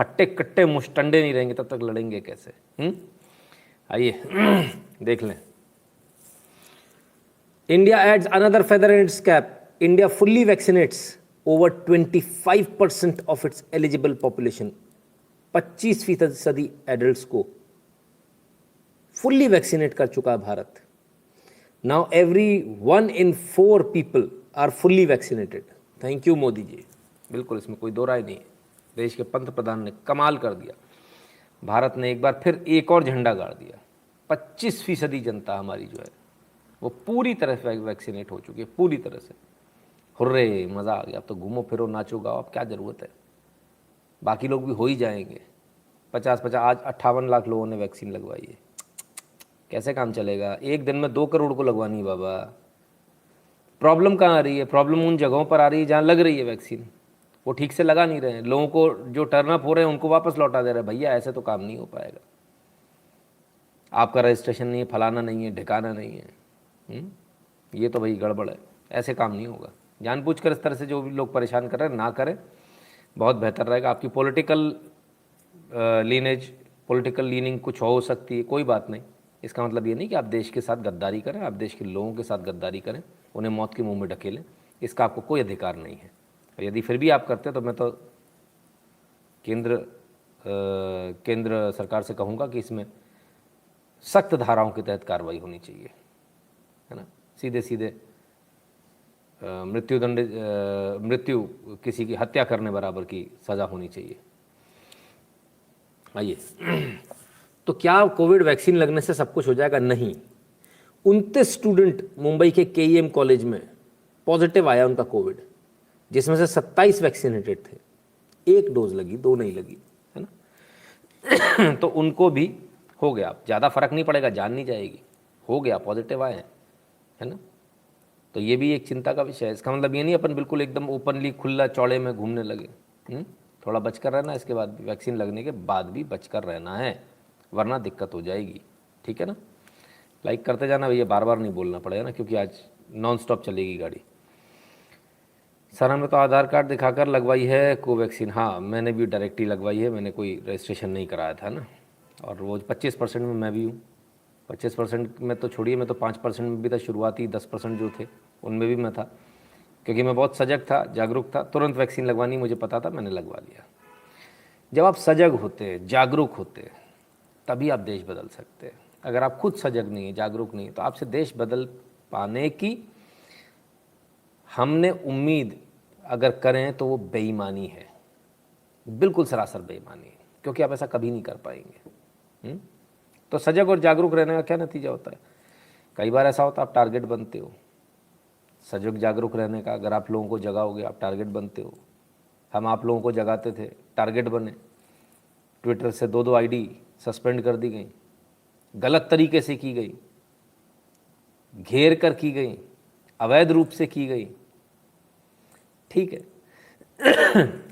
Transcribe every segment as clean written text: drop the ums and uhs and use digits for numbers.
हट्टे कट्टे मुष्टंडे नहीं रहेंगे तब तक लड़ेंगे कैसे? आइए देख लें। India adds another feather in its cap. India fully vaccinates over 25% of its eligible population. 25% adults को फुल्ली वैक्सीनेट कर चुका है भारत। Now every 1 in 4 people are fully vaccinated. Thank you Modi ji, बिल्कुल इसमें कोई दो राय नहीं है। देश के पंत प्रधान ने कमाल कर दिया। भारत ने एक बार फिर एक और झंडा गाड़ दिया। 25% जनता हमारी जो है वो पूरी तरह से वैक्सीनेट हो चुकी है, पूरी तरह से। हुर्रे, मज़ा आ गया। अब तो घूमो फिरो नाचो गाओ, अब क्या ज़रूरत है? बाकी लोग भी हो ही जाएंगे। 50-50 आज 58 लाख लोगों ने वैक्सीन लगवाई है। कैसे काम चलेगा? एक दिन में 2 करोड़ को लगवानी है बाबा। प्रॉब्लम कहाँ आ रही है? प्रॉब्लम उन जगहों पर आ रही है जहाँ लग रही है वैक्सीन, वो ठीक से लगा नहीं रहे हैं। लोगों को जो टर्न अप हो रहे हैं उनको वापस लौटा दे रहे हैं। भैया ऐसे तो काम नहीं हो पाएगा। आपका रजिस्ट्रेशन नहीं है, फलाना नहीं है, ढिकाना नहीं है। ये तो भाई गड़बड़ है, ऐसे काम नहीं होगा। जानबूझकर इस तरह से जो भी लोग परेशान कर रहे हैं ना करें, बहुत बेहतर रहेगा। आपकी पॉलिटिकल लीनेज, पॉलिटिकल लीनिंग कुछ हो सकती है, कोई बात नहीं। इसका मतलब ये नहीं कि आप देश के साथ गद्दारी करें, आप देश के लोगों के साथ गद्दारी करें, उन्हें मौत के मुंह में ढकेलें। इसका आपको कोई अधिकार नहीं है। और यदि फिर भी आप करते हैं तो मैं तो केंद्र सरकार से कहूँगा कि इसमें सख्त धाराओं के तहत कार्रवाई होनी चाहिए, है ना। सीधे सीधे मृत्यु, किसी की हत्या करने बराबर की सज़ा होनी चाहिए। आइए, तो क्या कोविड वैक्सीन लगने से सब कुछ हो जाएगा? नहीं। 29 स्टूडेंट मुंबई के केईएम कॉलेज में पॉजिटिव आया उनका कोविड, जिसमें से 27 वैक्सीनेटेड थे। 1 डोज लगी, 2 नहीं लगी, है ना। तो उनको भी हो गया। ज़्यादा फर्क नहीं पड़ेगा, जान नहीं जाएगी, हो गया, पॉजिटिव आए हैं, है ना। तो ये भी एक चिंता का विषय है। इसका मतलब ये नहीं अपन बिल्कुल एकदम ओपनली खुला चौड़े में घूमने लगे। थोड़ा बचकर रहना, इसके बाद भी वैक्सीन लगने के बाद भी बचकर रहना है, वरना दिक्कत हो जाएगी। ठीक है ना। लाइक करते जाना भैया, बार बार नहीं बोलना पड़ेगा ना, क्योंकि आज नॉन स्टॉप चलेगी गाड़ी। सर हमें तो आधार कार्ड दिखाकर लगवाई है कोवैक्सीन। हाँ, मैंने भी डायरेक्टली लगवाई है, मैंने कोई रजिस्ट्रेशन नहीं कराया था ना। और वो 25% में मैं भी हूँ। 25% में तो छोड़िए, मैं तो 5% में भी था। शुरुआती 10% जो थे उनमें भी मैं था, क्योंकि मैं बहुत सजग था, जागरूक था। तुरंत वैक्सीन लगवानी मुझे पता था, मैंने लगवा लिया। जब आप सजग होते, जागरूक होते, तभी आप देश बदल सकते हैं। अगर आप खुद सजग नहीं है, जागरूक नहीं है, तो आपसे देश बदल पाने की हमने उम्मीद अगर करें तो वो बेईमानी है, बिल्कुल सरासर बेईमानी है, क्योंकि आप ऐसा कभी नहीं कर पाएंगे। तो सजग और जागरूक रहने का क्या नतीजा होता है? कई बार ऐसा होता है आप टारगेट बनते हो। सजग जागरूक रहने का, अगर आप लोगों को जगाओगे आप टारगेट बनते हो। हम आप लोगों को जगाते थे, टारगेट बने। ट्विटर से 2 आईडी सस्पेंड कर दी गई, गलत तरीके से की गई, घेर कर की गई, अवैध रूप से की गई। ठीक है।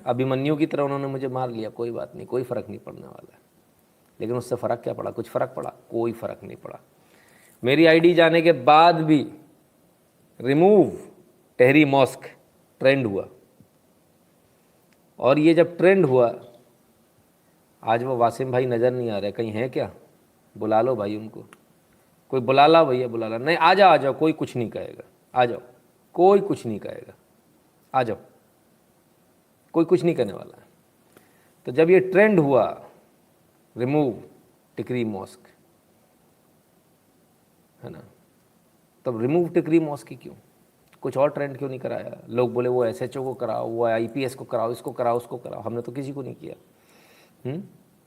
अभिमन्यु की तरह उन्होंने मुझे मार लिया, कोई बात नहीं, कोई फ़र्क नहीं पड़ने वाला है। लेकिन उससे फ़र्क क्या पड़ा? कुछ फ़र्क पड़ा? कोई फ़र्क नहीं पड़ा। मेरी आईडी जाने के बाद भी रिमूव टेहरी मॉस्क ट्रेंड हुआ, और ये जब ट्रेंड हुआ, आज वो वासिम भाई नज़र नहीं आ रहे, कहीं हैं क्या? बुला लो भाई उनको, कोई बुला ला भैया, बुला ला। नहीं, आ जाओ, आ जाओ, कोई कुछ नहीं कहेगा, आ जाओ, कोई कुछ नहीं कहेगा, आ जाओ, कोई कुछ नहीं करने वाला है। तो जब ये ट्रेंड हुआ रिमूव टिकरी मॉस्क, है ना, तब रिमूव टिकरी मॉस्क की क्यों? कुछ और ट्रेंड क्यों नहीं कराया? लोग बोले वो एसएचओ को कराओ, वो आईपीएस को कराओ, इसको कराओ, उसको कराओ। हमने तो किसी को नहीं किया।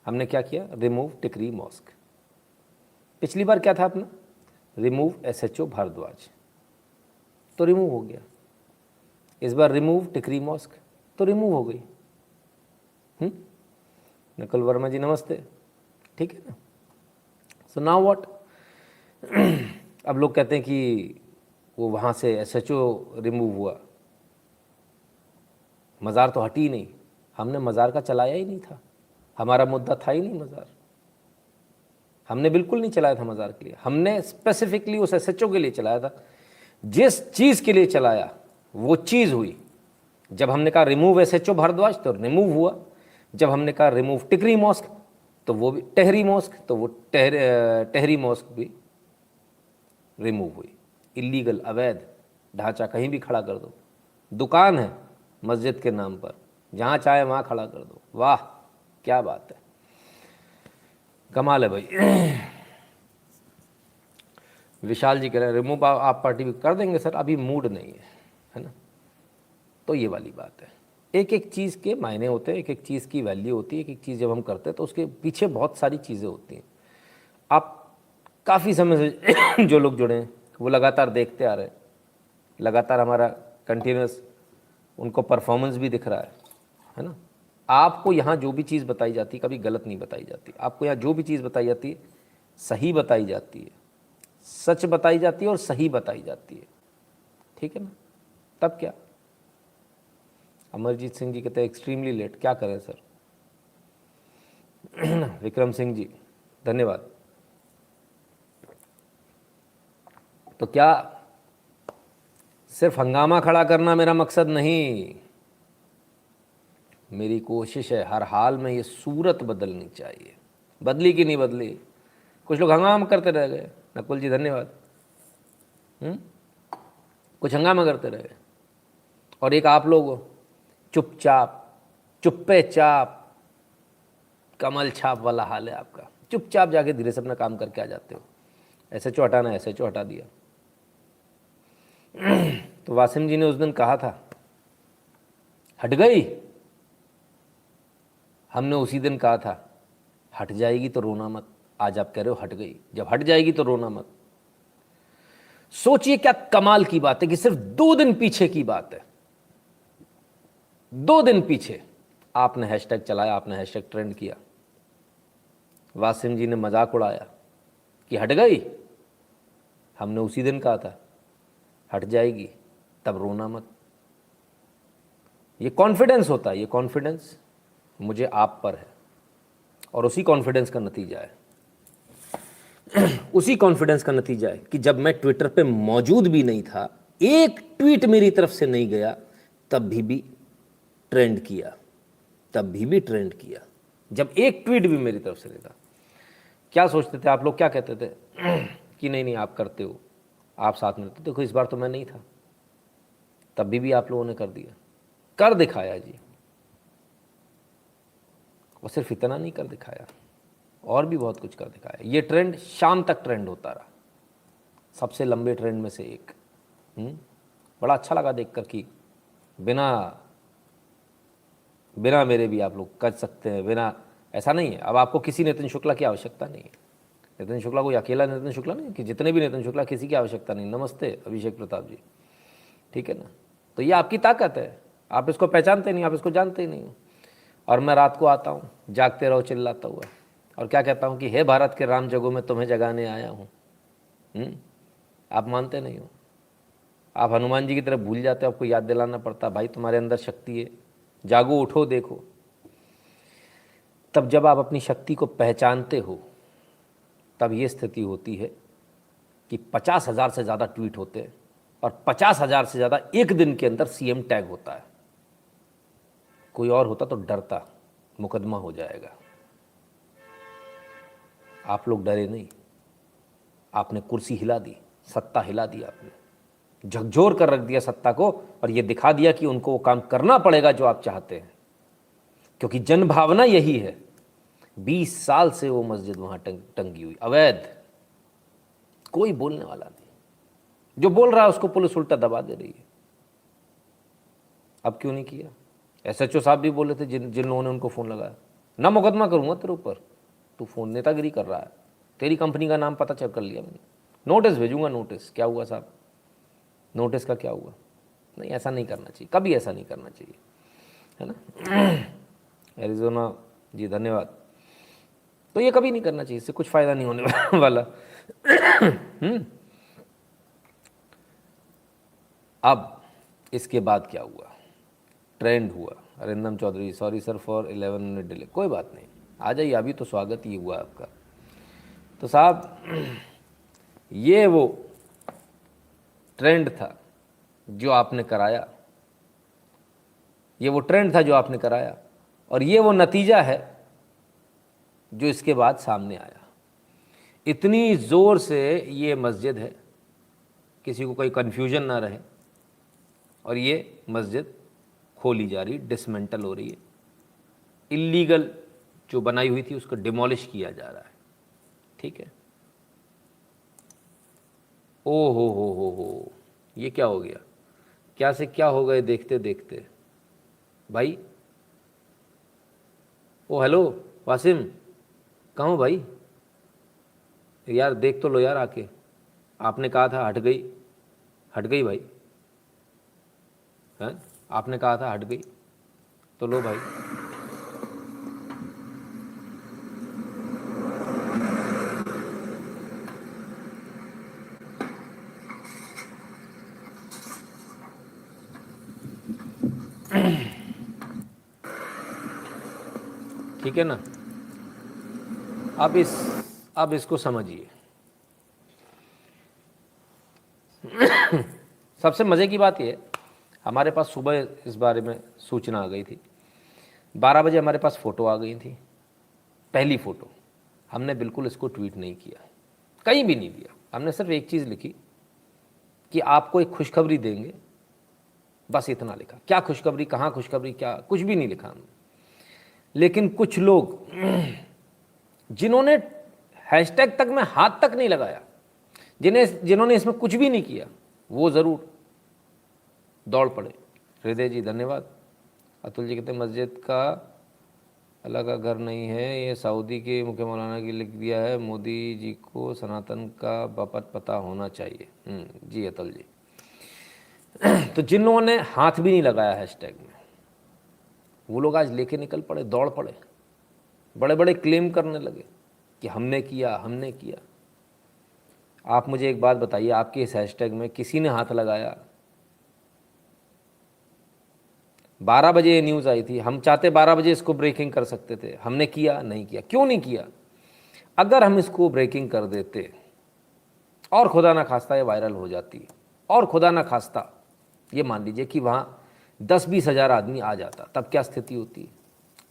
हमने क्या किया? रिमूव टिकरी मॉस्क। पिछली बार क्या था अपना? रिमूव एसएचओ भारद्वाज, तो रिमूव हो गया। इस बार रिमूव टिकरी मॉस्क, तो रिमूव हो गई। नकुल वर्मा जी नमस्ते। ठीक है ना। So now what? अब लोग कहते हैं कि वो वहाँ से एसएचओ रिमूव हुआ, मज़ार तो हटी ही नहीं। हमने मज़ार का चलाया ही नहीं था, हमारा मुद्दा था ही नहीं मज़ार। हमने बिल्कुल नहीं चलाया था मज़ार के लिए। हमने स्पेसिफिकली उस एसएचओ के लिए चलाया था। जिस चीज़ के लिए चलाया वो चीज़ हुई। जब हमने कहा रिमूव एसएचओ भारद्वाज, तो रिमूव हुआ। जब हमने कहा रिमूव टिकरी मॉस्क तो वो भी टहरी मॉस्क, तो वो टहरी मॉस्क भी रिमूव हुई। इलीगल, अवैध ढांचा कहीं भी खड़ा कर दो, दुकान है मस्जिद के नाम पर, जहाँ चाहे वहाँ खड़ा कर दो। वाह क्या बात है, कमाल है भाई। विशाल जी कह रहे हैं रिमूव आप पार्टी भी कर देंगे सर, अभी मूड नहीं है ना। तो ये वाली बात है, एक एक चीज़ के मायने होते हैं, एक एक चीज़ की वैल्यू होती है। एक एक चीज़ जब हम करते हैं तो उसके पीछे बहुत सारी चीज़ें होती हैं। आप काफ़ी समय से जो लोग जुड़े हैं वो लगातार देखते आ रहे हैं, लगातार हमारा कंटिन्यूस उनको परफॉर्मेंस भी दिख रहा है ना। आपको यहाँ जो भी चीज़ बताई जाती है कभी गलत नहीं बताई जाती। आपको यहाँ जो भी चीज़ बताई जाती है सही बताई जाती है, सच बताई जाती है और सही बताई जाती है, ठीक है ना। तब क्या, अमरजीत सिंह जी कहते हैं एक्सट्रीमली लेट, क्या करें सर। विक्रम सिंह जी धन्यवाद। तो क्या सिर्फ हंगामा खड़ा करना मेरा मकसद नहीं, मेरी कोशिश है हर हाल में ये सूरत बदलनी चाहिए। बदली कि नहीं बदली, कुछ लोग हंगामा करते रह गए। नकुल जी धन्यवाद। कुछ हंगामा करते रह गए, और एक आप लोग चुपचाप, चुप्पे चाप, कमल छाप वाला हाल है आपका। चुपचाप जाके धीरे से अपना काम करके आ जाते हो। SHO हटाना है, SHO हटा दिया। तो वासिम जी ने उस दिन कहा था हट गई, हमने उसी दिन कहा था हट जाएगी तो रोना मत। आज आप कह रहे हो हट गई, जब हट जाएगी तो रोना मत। सोचिए क्या कमाल की बात है कि सिर्फ 2 दिन पीछे की बात है, 2 दिन पीछे आपने हैशटैग चलाया, आपने हैशटैग ट्रेंड किया। वासिम जी ने मजाक उड़ाया कि हट गई, हमने उसी दिन कहा था हट जाएगी तब रोना मत। ये कॉन्फिडेंस होता है, ये कॉन्फिडेंस मुझे आप पर है, और उसी कॉन्फिडेंस का नतीजा है उसी कॉन्फिडेंस का नतीजा है कि जब मैं ट्विटर पे मौजूद भी नहीं था, एक ट्वीट मेरी तरफ से नहीं गया, तब भी ट्रेंड किया, तब भी ट्रेंड किया। जब एक ट्वीट भी मेरी तरफ से नहीं था, क्या सोचते थे आप लोग, क्या कहते थे कि नहीं नहीं आप करते हो, आप साथ में रहते। देखो इस बार तो मैं नहीं था, तब भी आप लोगों ने कर दिया, कर दिखाया जी। और सिर्फ इतना नहीं कर दिखाया, और भी बहुत कुछ कर दिखाया। ये ट्रेंड शाम तक ट्रेंड होता रहा, सबसे लंबे ट्रेंड में से एक। बड़ा अच्छा लगा देखकर कि बिना मेरे भी आप लोग कर सकते हैं। बिना, ऐसा नहीं है, अब आपको किसी नितिन शुक्ला की आवश्यकता नहीं है। नितिन शुक्ला कोई अकेला नितिन शुक्ला नहीं कि जितने भी नितिन शुक्ला, किसी की आवश्यकता नहीं। नमस्ते अभिषेक प्रताप जी, ठीक है ना। तो ये आपकी ताकत है, आप इसको पहचानते नहीं, आप इसको जानते ही नहीं हो। और मैं रात को आता हूँ, जागते रहो चिल्लाता हुआ, और क्या कहता हूँ कि हे भारत के राम जगो मैं तुम्हें जगाने आया हूँ। आप मानते नहीं हो, आप हनुमान जी की तरफ भूल जाते हो। आपको याद दिलाना पड़ता, भाई तुम्हारे अंदर शक्ति है, जागो उठो देखो। तब जब आप अपनी शक्ति को पहचानते हो, तब ये स्थिति होती है कि 50,000 से ज़्यादा ट्वीट होते हैं, और 50,000 से ज़्यादा एक दिन के अंदर CM टैग होता है। कोई और होता तो डरता, मुकदमा हो जाएगा। आप लोग डरे नहीं, आपने कुर्सी हिला दी, सत्ता हिला दी, आपने झकझोर कर रख दिया सत्ता को, और ये दिखा दिया कि उनको वो काम करना पड़ेगा जो आप चाहते हैं, क्योंकि जनभावना यही है। 20 साल से वो मस्जिद वहां टंगी हुई अवैध, कोई बोलने वाला नहीं। जो बोल रहा है उसको पुलिस उल्टा दबा दे रही है। अब क्यों नहीं किया? SHO साहब भी बोले थे, जिन लोगों ने उनको फ़ोन लगाया, ना मुकदमा करूंगा तेरे ऊपर, तू फ़ोन नेतागिरी कर रहा है, तेरी कंपनी का नाम पता चेक कर लिया मैंने, नोटिस भेजूंगा। नोटिस क्या हुआ साहब, नोटिस का क्या हुआ? नहीं, ऐसा नहीं करना चाहिए, कभी ऐसा नहीं करना चाहिए, है ना। एरिजोना जी धन्यवाद। तो ये कभी नहीं करना चाहिए, इससे कुछ फ़ायदा नहीं होने वाला। अब इसके बाद क्या हुआ? ट्रेंड हुआ। Arindam Chaudhary sorry sir for 11 minute delay, कोई बात नहीं, आ जाइए, अभी तो स्वागत ही हुआ आपका। तो साहब ये वो ट्रेंड था जो आपने कराया, ये वो ट्रेंड था जो आपने कराया, और ये वो नतीजा है जो इसके बाद सामने आया। इतनी ज़ोर से ये मस्जिद है, किसी को कोई कन्फ्यूजन ना रहे, और ये मस्जिद खोली जा रही, डिसमेंटल हो रही है, इलीगल जो बनाई हुई थी उसको डिमोलिश किया जा रहा है। ठीक है। ओ हो, ये क्या हो गया, क्या से क्या हो गए देखते देखते भाई। ओ हेलो वासिम, कहाँ हो भाई? यार देख तो लो यार आके, आपने कहा था हट गई, हट गई भाई, हैं? आपने कहा था हट गई, तो लो भाई। ठीक है ना? अब इसको समझिए। सबसे मज़े की बात यह, हमारे पास सुबह इस बारे में सूचना आ गई थी, 12 बजे हमारे पास फ़ोटो आ गई थी, पहली फ़ोटो। हमने बिल्कुल इसको ट्वीट नहीं किया, कहीं भी नहीं दिया। हमने सिर्फ एक चीज़ लिखी कि आपको एक खुशखबरी देंगे, बस इतना लिखा। क्या खुशखबरी, कहाँ खुशखबरी, क्या, कुछ भी नहीं लिखा हमने। लेकिन कुछ लोग जिन्होंने हैशटैग तक में हाथ तक नहीं लगाया, जिन्होंने इसमें कुछ भी नहीं किया, वो ज़रूर दौड़ पड़े। हृदय जी धन्यवाद। अतुल जी कहते मस्जिद का अल्लाह का घर नहीं है, ये सऊदी के मुख्य मौलाना की लिख दिया है, मोदी जी को सनातन का बापत पता होना चाहिए। जी अतुल जी। तो जिन लोगों ने हाथ भी नहीं लगाया हैशटैग में, वो लोग आज लेके निकल पड़े, दौड़ पड़े, बड़े बड़े क्लेम करने लगे कि हमने किया, हमने किया। आप मुझे एक बात बताइए, आपके इस हैशटैग में किसी ने हाथ लगाया? 12 बजे ये न्यूज़ आई थी, हम चाहते 12 बजे इसको ब्रेकिंग कर सकते थे, हमने किया नहीं किया? क्यों नहीं किया? अगर हम इसको ब्रेकिंग कर देते और खुदा ना खास्ता ये वायरल हो जाती, और खुदा ना खास्ता ये मान लीजिए कि वहाँ 10-20 हज़ार आदमी आ जाता, तब क्या स्थिति होती?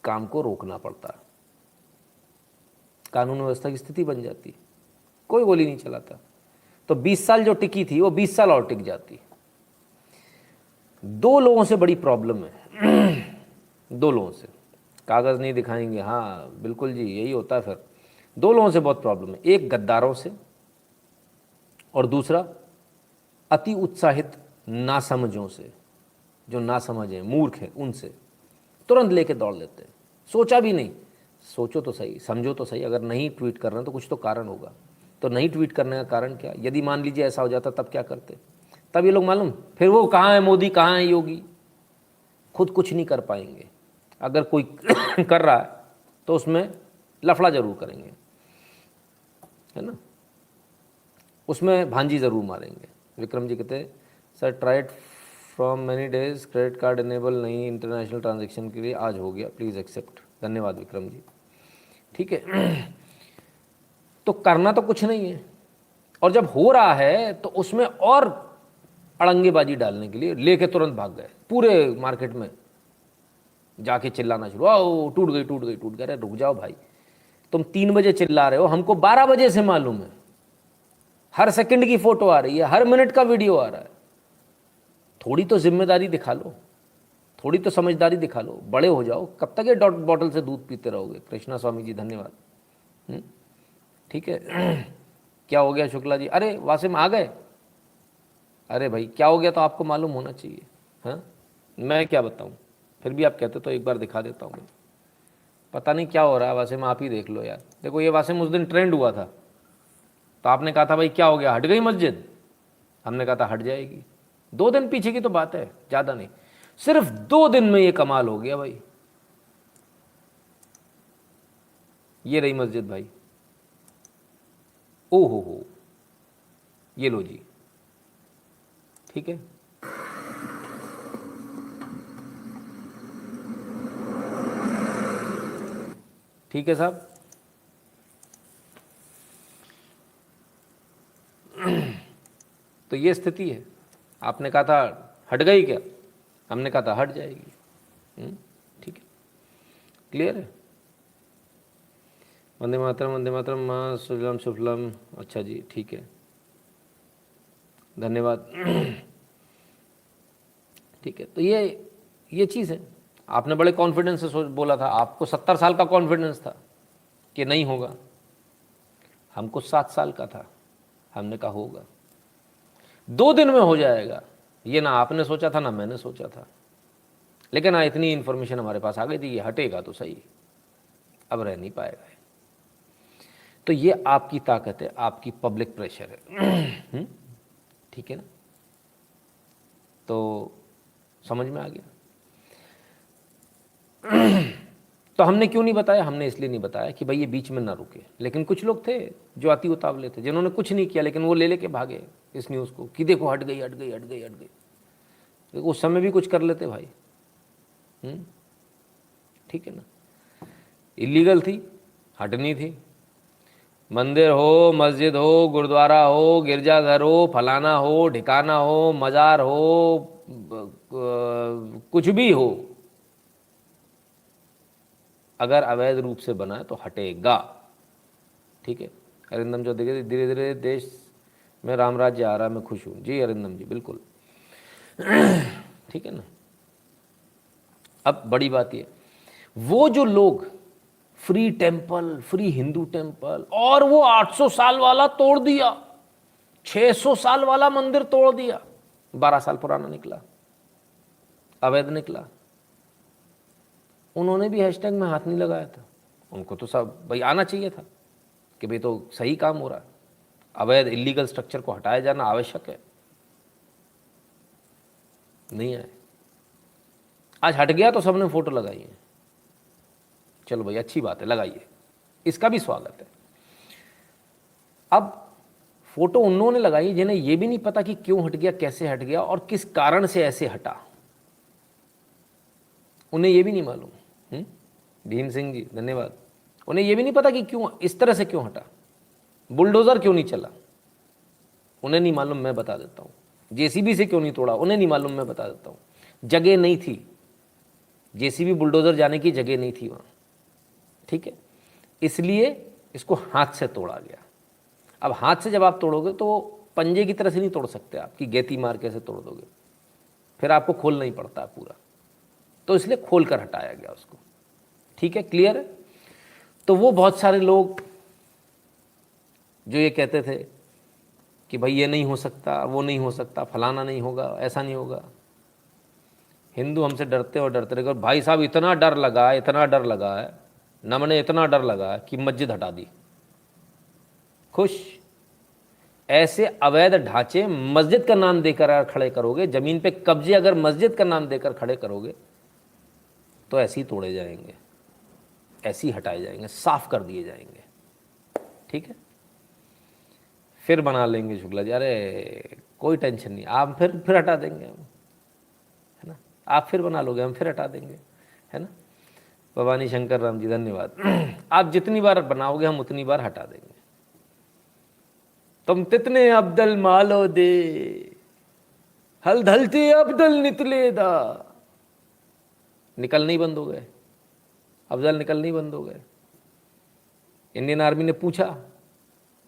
काम को रोकना पड़ता, कानून व्यवस्था की स्थिति बन जाती, कोई गोली नहीं चलाता। तो 20 साल जो टिकी थी वो 20 साल और टिक जाती। दो लोगों से बड़ी प्रॉब्लम है, दो लोगों से। कागज़ नहीं दिखाएंगे, हाँ बिल्कुल जी, यही होता है। फिर दो लोगों से बहुत प्रॉब्लम है, एक गद्दारों से और दूसरा अति उत्साहित नासमझों से, जो नासमझ हैं, मूर्ख हैं, उनसे तुरंत लेके दौड़ लेते हैं, सोचा भी नहीं। सोचो तो सही, समझो तो सही, अगर नहीं ट्वीट कर रहे हैं तो कुछ तो कारण होगा। तो नहीं ट्वीट करने का कारण क्या? यदि मान लीजिए ऐसा हो जाता तब क्या करते? तब ये लोग मालूम, फिर वो कहाँ है मोदी, कहाँ है योगी, खुद कुछ नहीं कर पाएंगे। अगर कोई कर रहा है तो उसमें लफड़ा जरूर करेंगे, है ना, उसमें भांजी ज़रूर मारेंगे। विक्रम जी कहते sir tried from many days, credit card enable नहीं इंटरनेशनल ट्रांजैक्शन के लिए, आज हो गया, प्लीज़ एक्सेप्ट। धन्यवाद विक्रम जी। ठीक है। तो करना तो कुछ नहीं है, और जब हो रहा है तो उसमें और अड़ंगेबाजी डालने के लिए लेके तुरंत भाग गए, पूरे मार्केट में जाके चिल्लाना शुरू, ओ टूट गई टूट गई टूट गई। अरे रुक जाओ भाई, तुम 3 बजे चिल्ला रहे हो, हमको 12 बजे से मालूम है, हर सेकंड की फोटो आ रही है, हर मिनट का वीडियो आ रहा है। थोड़ी तो जिम्मेदारी दिखा लो, थोड़ी तो समझदारी दिखा लो, बड़े हो जाओ। कब तक ये बॉटल से दूध पीते रहोगे? कृष्णा स्वामी जी धन्यवाद। ठीक है। क्या हो गया शुक्ला जी? अरे वासिम आ गए? अरे भाई क्या हो गया तो आपको मालूम होना चाहिए। हाँ मैं क्या बताऊँ, फिर भी आप कहते तो एक बार दिखा देता हूँ। पता नहीं क्या हो रहा है वासिम, आप ही देख लो यार। देखो ये वासिम उस दिन ट्रेंड हुआ था, तो आपने कहा था भाई क्या हो गया, हट गई मस्जिद? हमने कहा था हट जाएगी। 2 दिन पीछे की तो बात है, ज़्यादा नहीं। सिर्फ 2 दिन में ये कमाल हो गया भाई। ये रही मस्जिद भाई, ओ हो, ये लो जी। ठीक है। ठीक है साहब। तो ये स्थिति है। आपने कहा था हट गई क्या? हमने कहा था हट जाएगी। ठीक है। क्लियर है? वंदे मातरम माँ सुजलम सुफलम। अच्छा जी, ठीक है, धन्यवाद। ठीक है, तो ये चीज़ है। आपने बड़े कॉन्फिडेंस से बोला था, आपको 70 साल का कॉन्फिडेंस था कि नहीं होगा, हमको 7 साल का था। हमने कहा होगा, 2 दिन में हो जाएगा। ये ना आपने सोचा था ना मैंने सोचा था, लेकिन हाँ इतनी इन्फॉर्मेशन हमारे पास आ गई थी, ये हटेगा तो सही, अब रह नहीं पाएगा। तो ये आपकी ताकत है, आपकी पब्लिक प्रेशर है। ठीक है ना? तो समझ में आ गया। तो हमने क्यों नहीं बताया? हमने इसलिए नहीं बताया कि भाई ये बीच में ना रुके। लेकिन कुछ लोग थे जो अति उतावले थे, जिन्होंने कुछ नहीं किया, लेकिन वो ले लेके भागे इस न्यूज़ को कि देखो हट गई हट गई हट गई हट गई। देखो उस समय भी कुछ कर लेते भाई। ठीक है ना? इलीगल थी, हटनी थी। मंदिर हो, मस्जिद हो, गुरुद्वारा हो, गिरजाघर हो, फलाना हो, ठिकाना हो, मज़ार हो, कुछ भी हो, अगर अवैध रूप से बना है तो हटेगा। ठीक है अरिंदम जो देखिए, धीरे धीरे देश में राम राज्य आ रहा है, मैं खुश हूँ जी अरिंदम जी, बिल्कुल। ठीक है ना? अब बड़ी बात ये, वो जो लोग free temple, free Hindu temple, और वो 800 साल वाला तोड़ दिया, 600 साल वाला मंदिर तोड़ दिया, 12 साल पुराना निकला, अवैध निकला, उन्होंने भी हैशटैग में हाथ नहीं लगाया था। उनको तो सब भाई आना चाहिए था कि भाई तो सही काम हो रहा है, अवैध इलीगल स्ट्रक्चर को हटाया जाना आवश्यक है। नहीं आए, आज हट गया तो सबने फोटो लगाई है। चलो भाई अच्छी बात है, लगाइए, इसका भी स्वागत है। अब फोटो उन्होंने लगाई जिन्हें यह भी नहीं पता कि क्यों हट गया, कैसे हट गया और किस कारण से ऐसे हटा, उन्हें यह भी नहीं मालूम। भीम सिंह जी धन्यवाद। उन्हें यह भी नहीं पता कि क्यों इस तरह से क्यों हटा, बुलडोजर क्यों नहीं चला, उन्हें नहीं मालूम, मैं बता देता हूं। जेसीबी से क्यों नहीं तोड़ा, उन्हें नहीं मालूम, मैं बता देता हूं। जगह नहीं थी, जेसीबी बुलडोजर जाने की जगह नहीं थी वहां। ठीक है, इसलिए इसको हाथ से तोड़ा गया। अब हाथ से जब आप तोड़ोगे तो पंजे की तरह से नहीं तोड़ सकते, आपकी गेती मार कैसे तोड़ दोगे, फिर आपको खोलना ही पड़ता है पूरा, तो इसलिए खोल कर हटाया गया उसको। ठीक है, क्लियर है? तो वो बहुत सारे लोग जो ये कहते थे कि भाई ये नहीं हो सकता, वो नहीं हो सकता, फलाना नहीं होगा, ऐसा नहीं होगा, हिंदू हमसे डरते और डरते रहे। भाई साहब इतना डर लगा है, इतना डर लगा है, नमने इतना डर लगा है कि मस्जिद हटा दी। खुश? ऐसे अवैध ढांचे मस्जिद का नाम देकर अगर खड़े करोगे, जमीन पे कब्जे अगर मस्जिद का नाम देकर खड़े करोगे, तो ऐसे ही तोड़े जाएंगे, ऐसे ही हटाए जाएंगे, साफ कर दिए जाएंगे। ठीक है, फिर बना लेंगे शुक्ला जी, अरे कोई टेंशन नहीं, आप फिर हटा देंगे हम, है ना? आप फिर बना लोगे, हम फिर हटा देंगे, है ना? भवानी शंकर राम जी धन्यवाद। आप जितनी बार बनाओगे हम उतनी बार हटा देंगे। तुम तितने अब्दल मालो दे, हल धलते अब्दल निकले दा। निकलने ही बंद हो गए, अफजल निकलने ही बंद हो गए। इंडियन आर्मी ने पूछा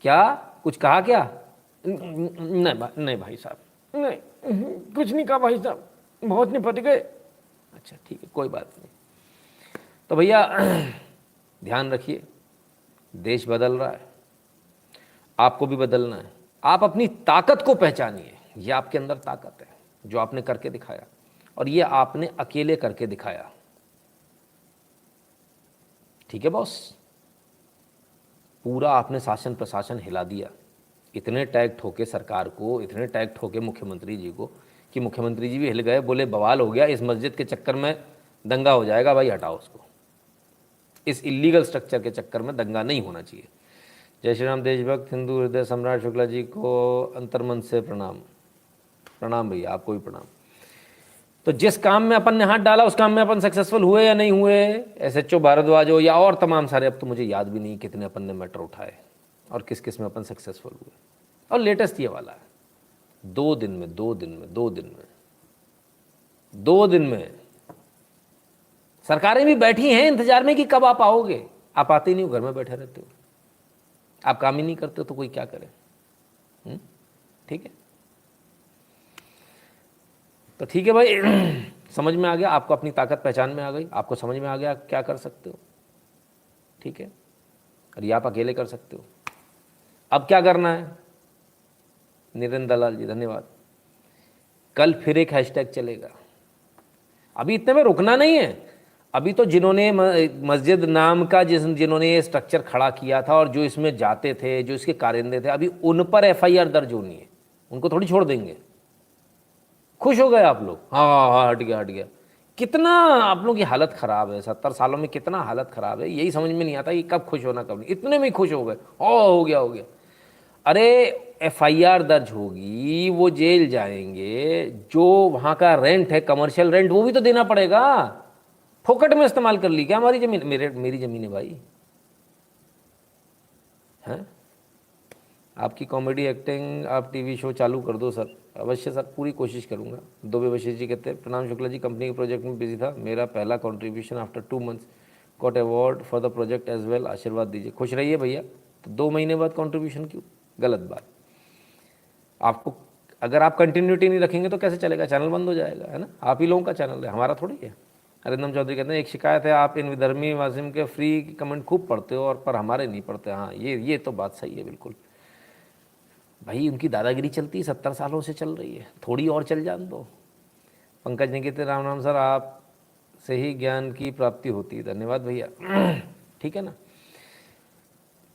क्या, कुछ कहा क्या? नहीं भाई साहब, नहीं कुछ नहीं कहा भाई साहब, बहुत निपट गए। अच्छा ठीक है, कोई बात नहीं। तो भैया ध्यान रखिए, देश बदल रहा है, आपको भी बदलना है। आप अपनी ताकत को पहचानिए, ये आपके अंदर ताकत है जो आपने करके दिखाया, और ये आपने अकेले करके दिखाया। ठीक है बॉस, पूरा आपने शासन प्रशासन हिला दिया, इतने टैग ठोके सरकार को, इतने टैग ठोके मुख्यमंत्री जी को कि मुख्यमंत्री जी भी हिल गए, बोले बवाल हो गया, इस मस्जिद के चक्कर में दंगा हो जाएगा, भाई हटाओ उसको, इस इलीगल स्ट्रक्चर के चक्कर में दंगा नहीं होना चाहिए। जय श्री राम। देशभक्त हिंदू हृदय सम्राट शुक्ला जी को अंतर्मन से प्रणाम। प्रणाम भैया, आपको भी प्रणाम। तो जिस काम में अपन ने हाथ डाला उस काम में अपन सक्सेसफुल हुए या नहीं हुए, एसएचओ भारद्वाज हो या और तमाम सारे, अब तो मुझे याद भी नहीं कितने अपन ने मैटर उठाए और किस किस में अपन सक्सेसफुल हुए। और लेटेस्ट ये वाला है, 2 दिन में सरकारें भी बैठी हैं इंतजार में कि कब आप आओगे। आप आते ही नहीं हो, घर में बैठे रहते हो, आप काम ही नहीं करते हो, तो कोई क्या करे। ठीक है, तो ठीक है भाई, समझ में आ गया आपको, अपनी ताकत पहचान में आ गई, आपको समझ में आ गया क्या कर सकते हो। ठीक है, और ये आप अकेले कर सकते हो। अब क्या करना है, निरेंद्र दलाल जी धन्यवाद। कल फिर एक हैशटैग चलेगा, अभी इतने में रुकना नहीं है। अभी तो जिन्होंने मस्जिद नाम का जिन्होंने ये स्ट्रक्चर खड़ा किया था और जो इसमें जाते थे, जो इसके कारिंदे थे, अभी उन पर एफआईआर दर्ज होनी है, उनको थोड़ी छोड़ देंगे। खुश हो गए आप लोग, हाँ हाँ हट गया हट गया। कितना आप लोगों की हालत खराब है, 70 सालों में कितना हालत खराब है, यही समझ में नहीं आता कि कब खुश होना कब नहीं। इतने में ही खुश हो गए, हो गया हो गया। अरे एफआईआर दर्ज होगी, वो जेल जाएंगे, जो वहां का रेंट है कमर्शियल रेंट वो भी तो देना पड़ेगा। फोकट में इस्तेमाल कर ली क्या हमारी जमीन, मेरी जमीन है भाई। हैं आपकी कॉमेडी एक्टिंग, आप टीवी शो चालू कर दो सर। अवश्य सर, पूरी कोशिश करूंगा। दुबे बशीर जी कहते हैं प्रणाम शुक्ला जी, कंपनी के प्रोजेक्ट में बिजी था, मेरा पहला contribution after 2 months, got award for the project as well, आशीर्वाद दीजिए। खुश रहिए भैया। तो 2 महीने बाद कंट्रीब्यूशन क्यों, गलत बात। आपको अगर आप कंटिन्यूटी नहीं रखेंगे तो कैसे चलेगा, चैनल बंद हो जाएगा, है ना। आप ही लोगों का चैनल है, हमारा थोड़ी है। अरिंदम चौधरी कहते हैं एक शिकायत है, आप इन विधर्मी वासिम के फ्री कमेंट खूब पढ़ते हो और पर हमारे नहीं पढ़ते। हाँ ये तो बात सही है बिल्कुल भाई, उनकी दादागिरी चलती है, 70 सालों से चल रही है, थोड़ी और चल जान दो। पंकज ने कहते राम राम सर, आप से ही ज्ञान की प्राप्ति होती है, धन्यवाद भैया। ठीक है ना।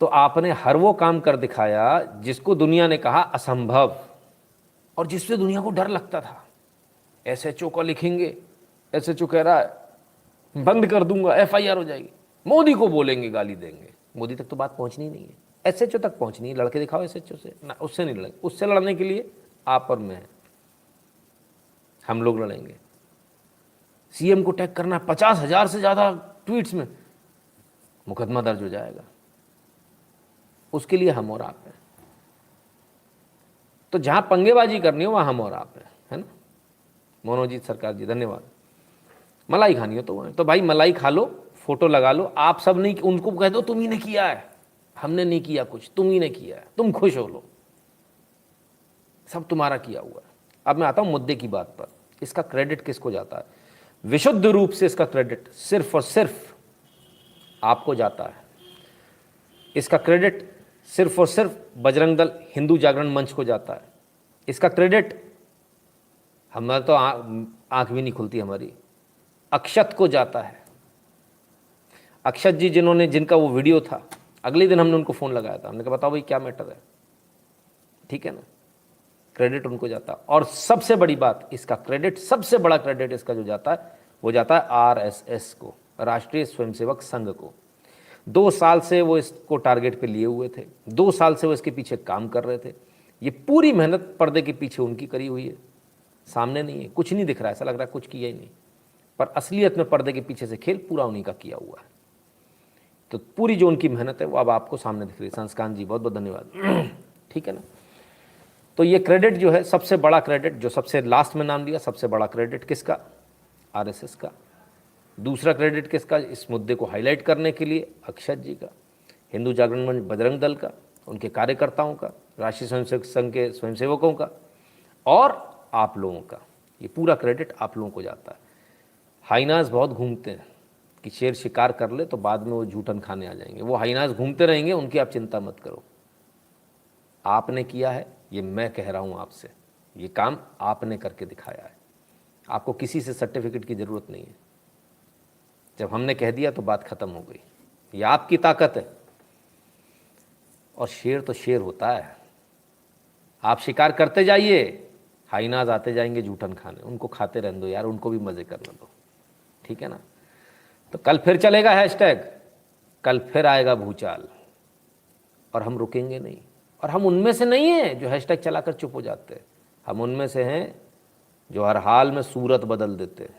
तो आपने हर वो काम कर दिखाया जिसको दुनिया ने कहा असंभव, और जिससे दुनिया को डर लगता था। एसएचओ को लिखेंगे, एसएचओ कह रहा है बंद कर दूंगा, एफआईआर हो जाएगी, मोदी को बोलेंगे, गाली देंगे। मोदी तक तो बात पहुंचनी नहीं है, एसएचओ तक पहुंचनी है। लड़के दिखाओ एसएचओ से ना, उससे नहीं लड़ेंगे। उससे लड़ने के लिए आप और मैं, हम लोग लड़ेंगे। सीएम को टैग करना 50,000 से ज्यादा ट्वीट्स में, मुकदमा दर्ज हो जाएगा। उसके लिए हम और आप हैं। तो जहां पंगेबाजी करनी हो वहां हम और आप हैं, है ना। मनोजीत सरकार जी धन्यवाद। मलाई खानी हो तो भाई मलाई खा लो, फोटो लगा लो। आप सब नहीं, उनको कह दो तुम ही ने किया है, हमने नहीं किया कुछ, तुम ही ने किया है, तुम खुश हो लो, सब तुम्हारा किया हुआ है। अब मैं आता हूं मुद्दे की बात पर। इसका क्रेडिट किसको जाता है, विशुद्ध रूप से इसका क्रेडिट सिर्फ और सिर्फ आपको जाता है। इसका क्रेडिट सिर्फ और सिर्फ बजरंग दल हिंदू जागरण मंच को जाता है। इसका क्रेडिट, हमारा तो आंख भी नहीं खुलती हमारी, अक्षत को जाता है। अक्षत जी जिनका वो वीडियो था, अगले दिन हमने उनको फ़ोन लगाया था, हमने कहा बताओ भाई क्या मैटर है, ठीक है ना। क्रेडिट उनको जाता है। और सबसे बड़ी बात, इसका क्रेडिट, सबसे बड़ा क्रेडिट इसका जो जाता है वो जाता है आरएसएस को, राष्ट्रीय स्वयंसेवक संघ को। 2 साल से वो इसको टारगेट पे लिए हुए थे, 2 साल से वो इसके पीछे काम कर रहे थे। ये पूरी मेहनत पर्दे के पीछे उनकी करी हुई है, सामने नहीं है, कुछ नहीं दिख रहा है, ऐसा लग रहा है कुछ किया ही नहीं, पर असलियत में पर्दे के पीछे से खेल पूरा उन्हीं का किया हुआ है। तो पूरी जो उनकी मेहनत है वो अब आपको सामने दिख रही है। संस्कान जी बहुत बहुत धन्यवाद। ठीक है ना। तो ये क्रेडिट जो है, सबसे बड़ा क्रेडिट, जो सबसे लास्ट में नाम लिया, सबसे बड़ा क्रेडिट किसका, आरएसएस का। दूसरा क्रेडिट किसका, इस मुद्दे को हाईलाइट करने के लिए, अक्षत जी का, हिंदू जागरण मंच बजरंग दल का, उनके कार्यकर्ताओं का, राष्ट्रीय स्वयंसेवक संघ के स्वयंसेवकों का, और आप लोगों का। ये पूरा क्रेडिट आप लोगों को जाता है। हाइनास बहुत घूमते हैं कि शेर शिकार कर ले तो बाद में वो जूठन खाने आ जाएंगे। वो हाइनास घूमते रहेंगे, उनकी आप चिंता मत करो। आपने किया है, ये मैं कह रहा हूँ आपसे, ये काम आपने करके दिखाया है। आपको किसी से सर्टिफिकेट की ज़रूरत नहीं है। जब हमने कह दिया तो बात खत्म हो गई। ये आपकी ताकत है। और शेर तो शेर होता है, आप शिकार करते जाइए, हाइनाज आते जाएंगे जूठन खाने, उनको खाते रहने दो यार, उनको भी मज़े करने दो, ठीक है ना। तो कल फिर चलेगा हैशटैग, कल फिर आएगा भूचाल, और हम रुकेंगे नहीं। और हम उनमें से नहीं हैं जो हैशटैग चलाकर चुप हो जाते हैं, हम उनमें से हैं जो हर हाल में सूरत बदल देते हैं,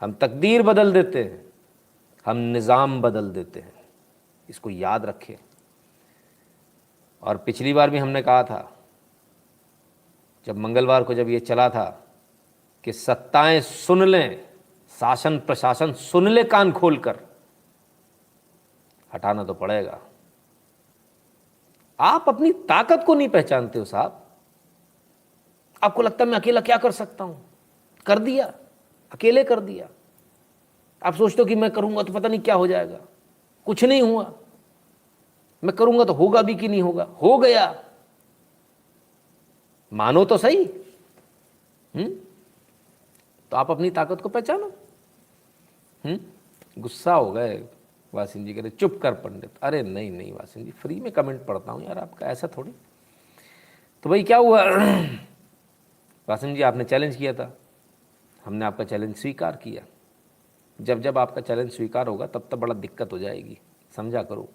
हम तकदीर बदल देते हैं, हम निज़ाम बदल देते हैं। इसको याद रखें। और पिछली बार भी हमने कहा था, जब मंगलवार को जब ये चला था कि सत्ताएं सुन लें, शासन प्रशासन सुन ले कान खोलकर, हटाना तो पड़ेगा। आप अपनी ताकत को नहीं पहचानते हो साहब। आपको लगता है मैं अकेला क्या कर सकता हूं, कर दिया, अकेले कर दिया। आप सोचते हो कि मैं करूंगा तो पता नहीं क्या हो जाएगा, कुछ नहीं हुआ। मैं करूंगा तो होगा भी कि नहीं होगा, हो गया। मानो तो सही। तो आप अपनी ताकत को पहचानो। गुस्सा हो गए वासिन जी, कह रहे चुप कर पंडित। अरे नहीं नहीं वासिन जी, फ्री में कमेंट पढ़ता हूं यार आपका, ऐसा थोड़ी। तो भाई क्या हुआ वासिन जी, आपने चैलेंज किया था, हमने आपका चैलेंज स्वीकार किया। जब जब आपका चैलेंज स्वीकार होगा तब तब बड़ा दिक्कत हो जाएगी, समझा करो।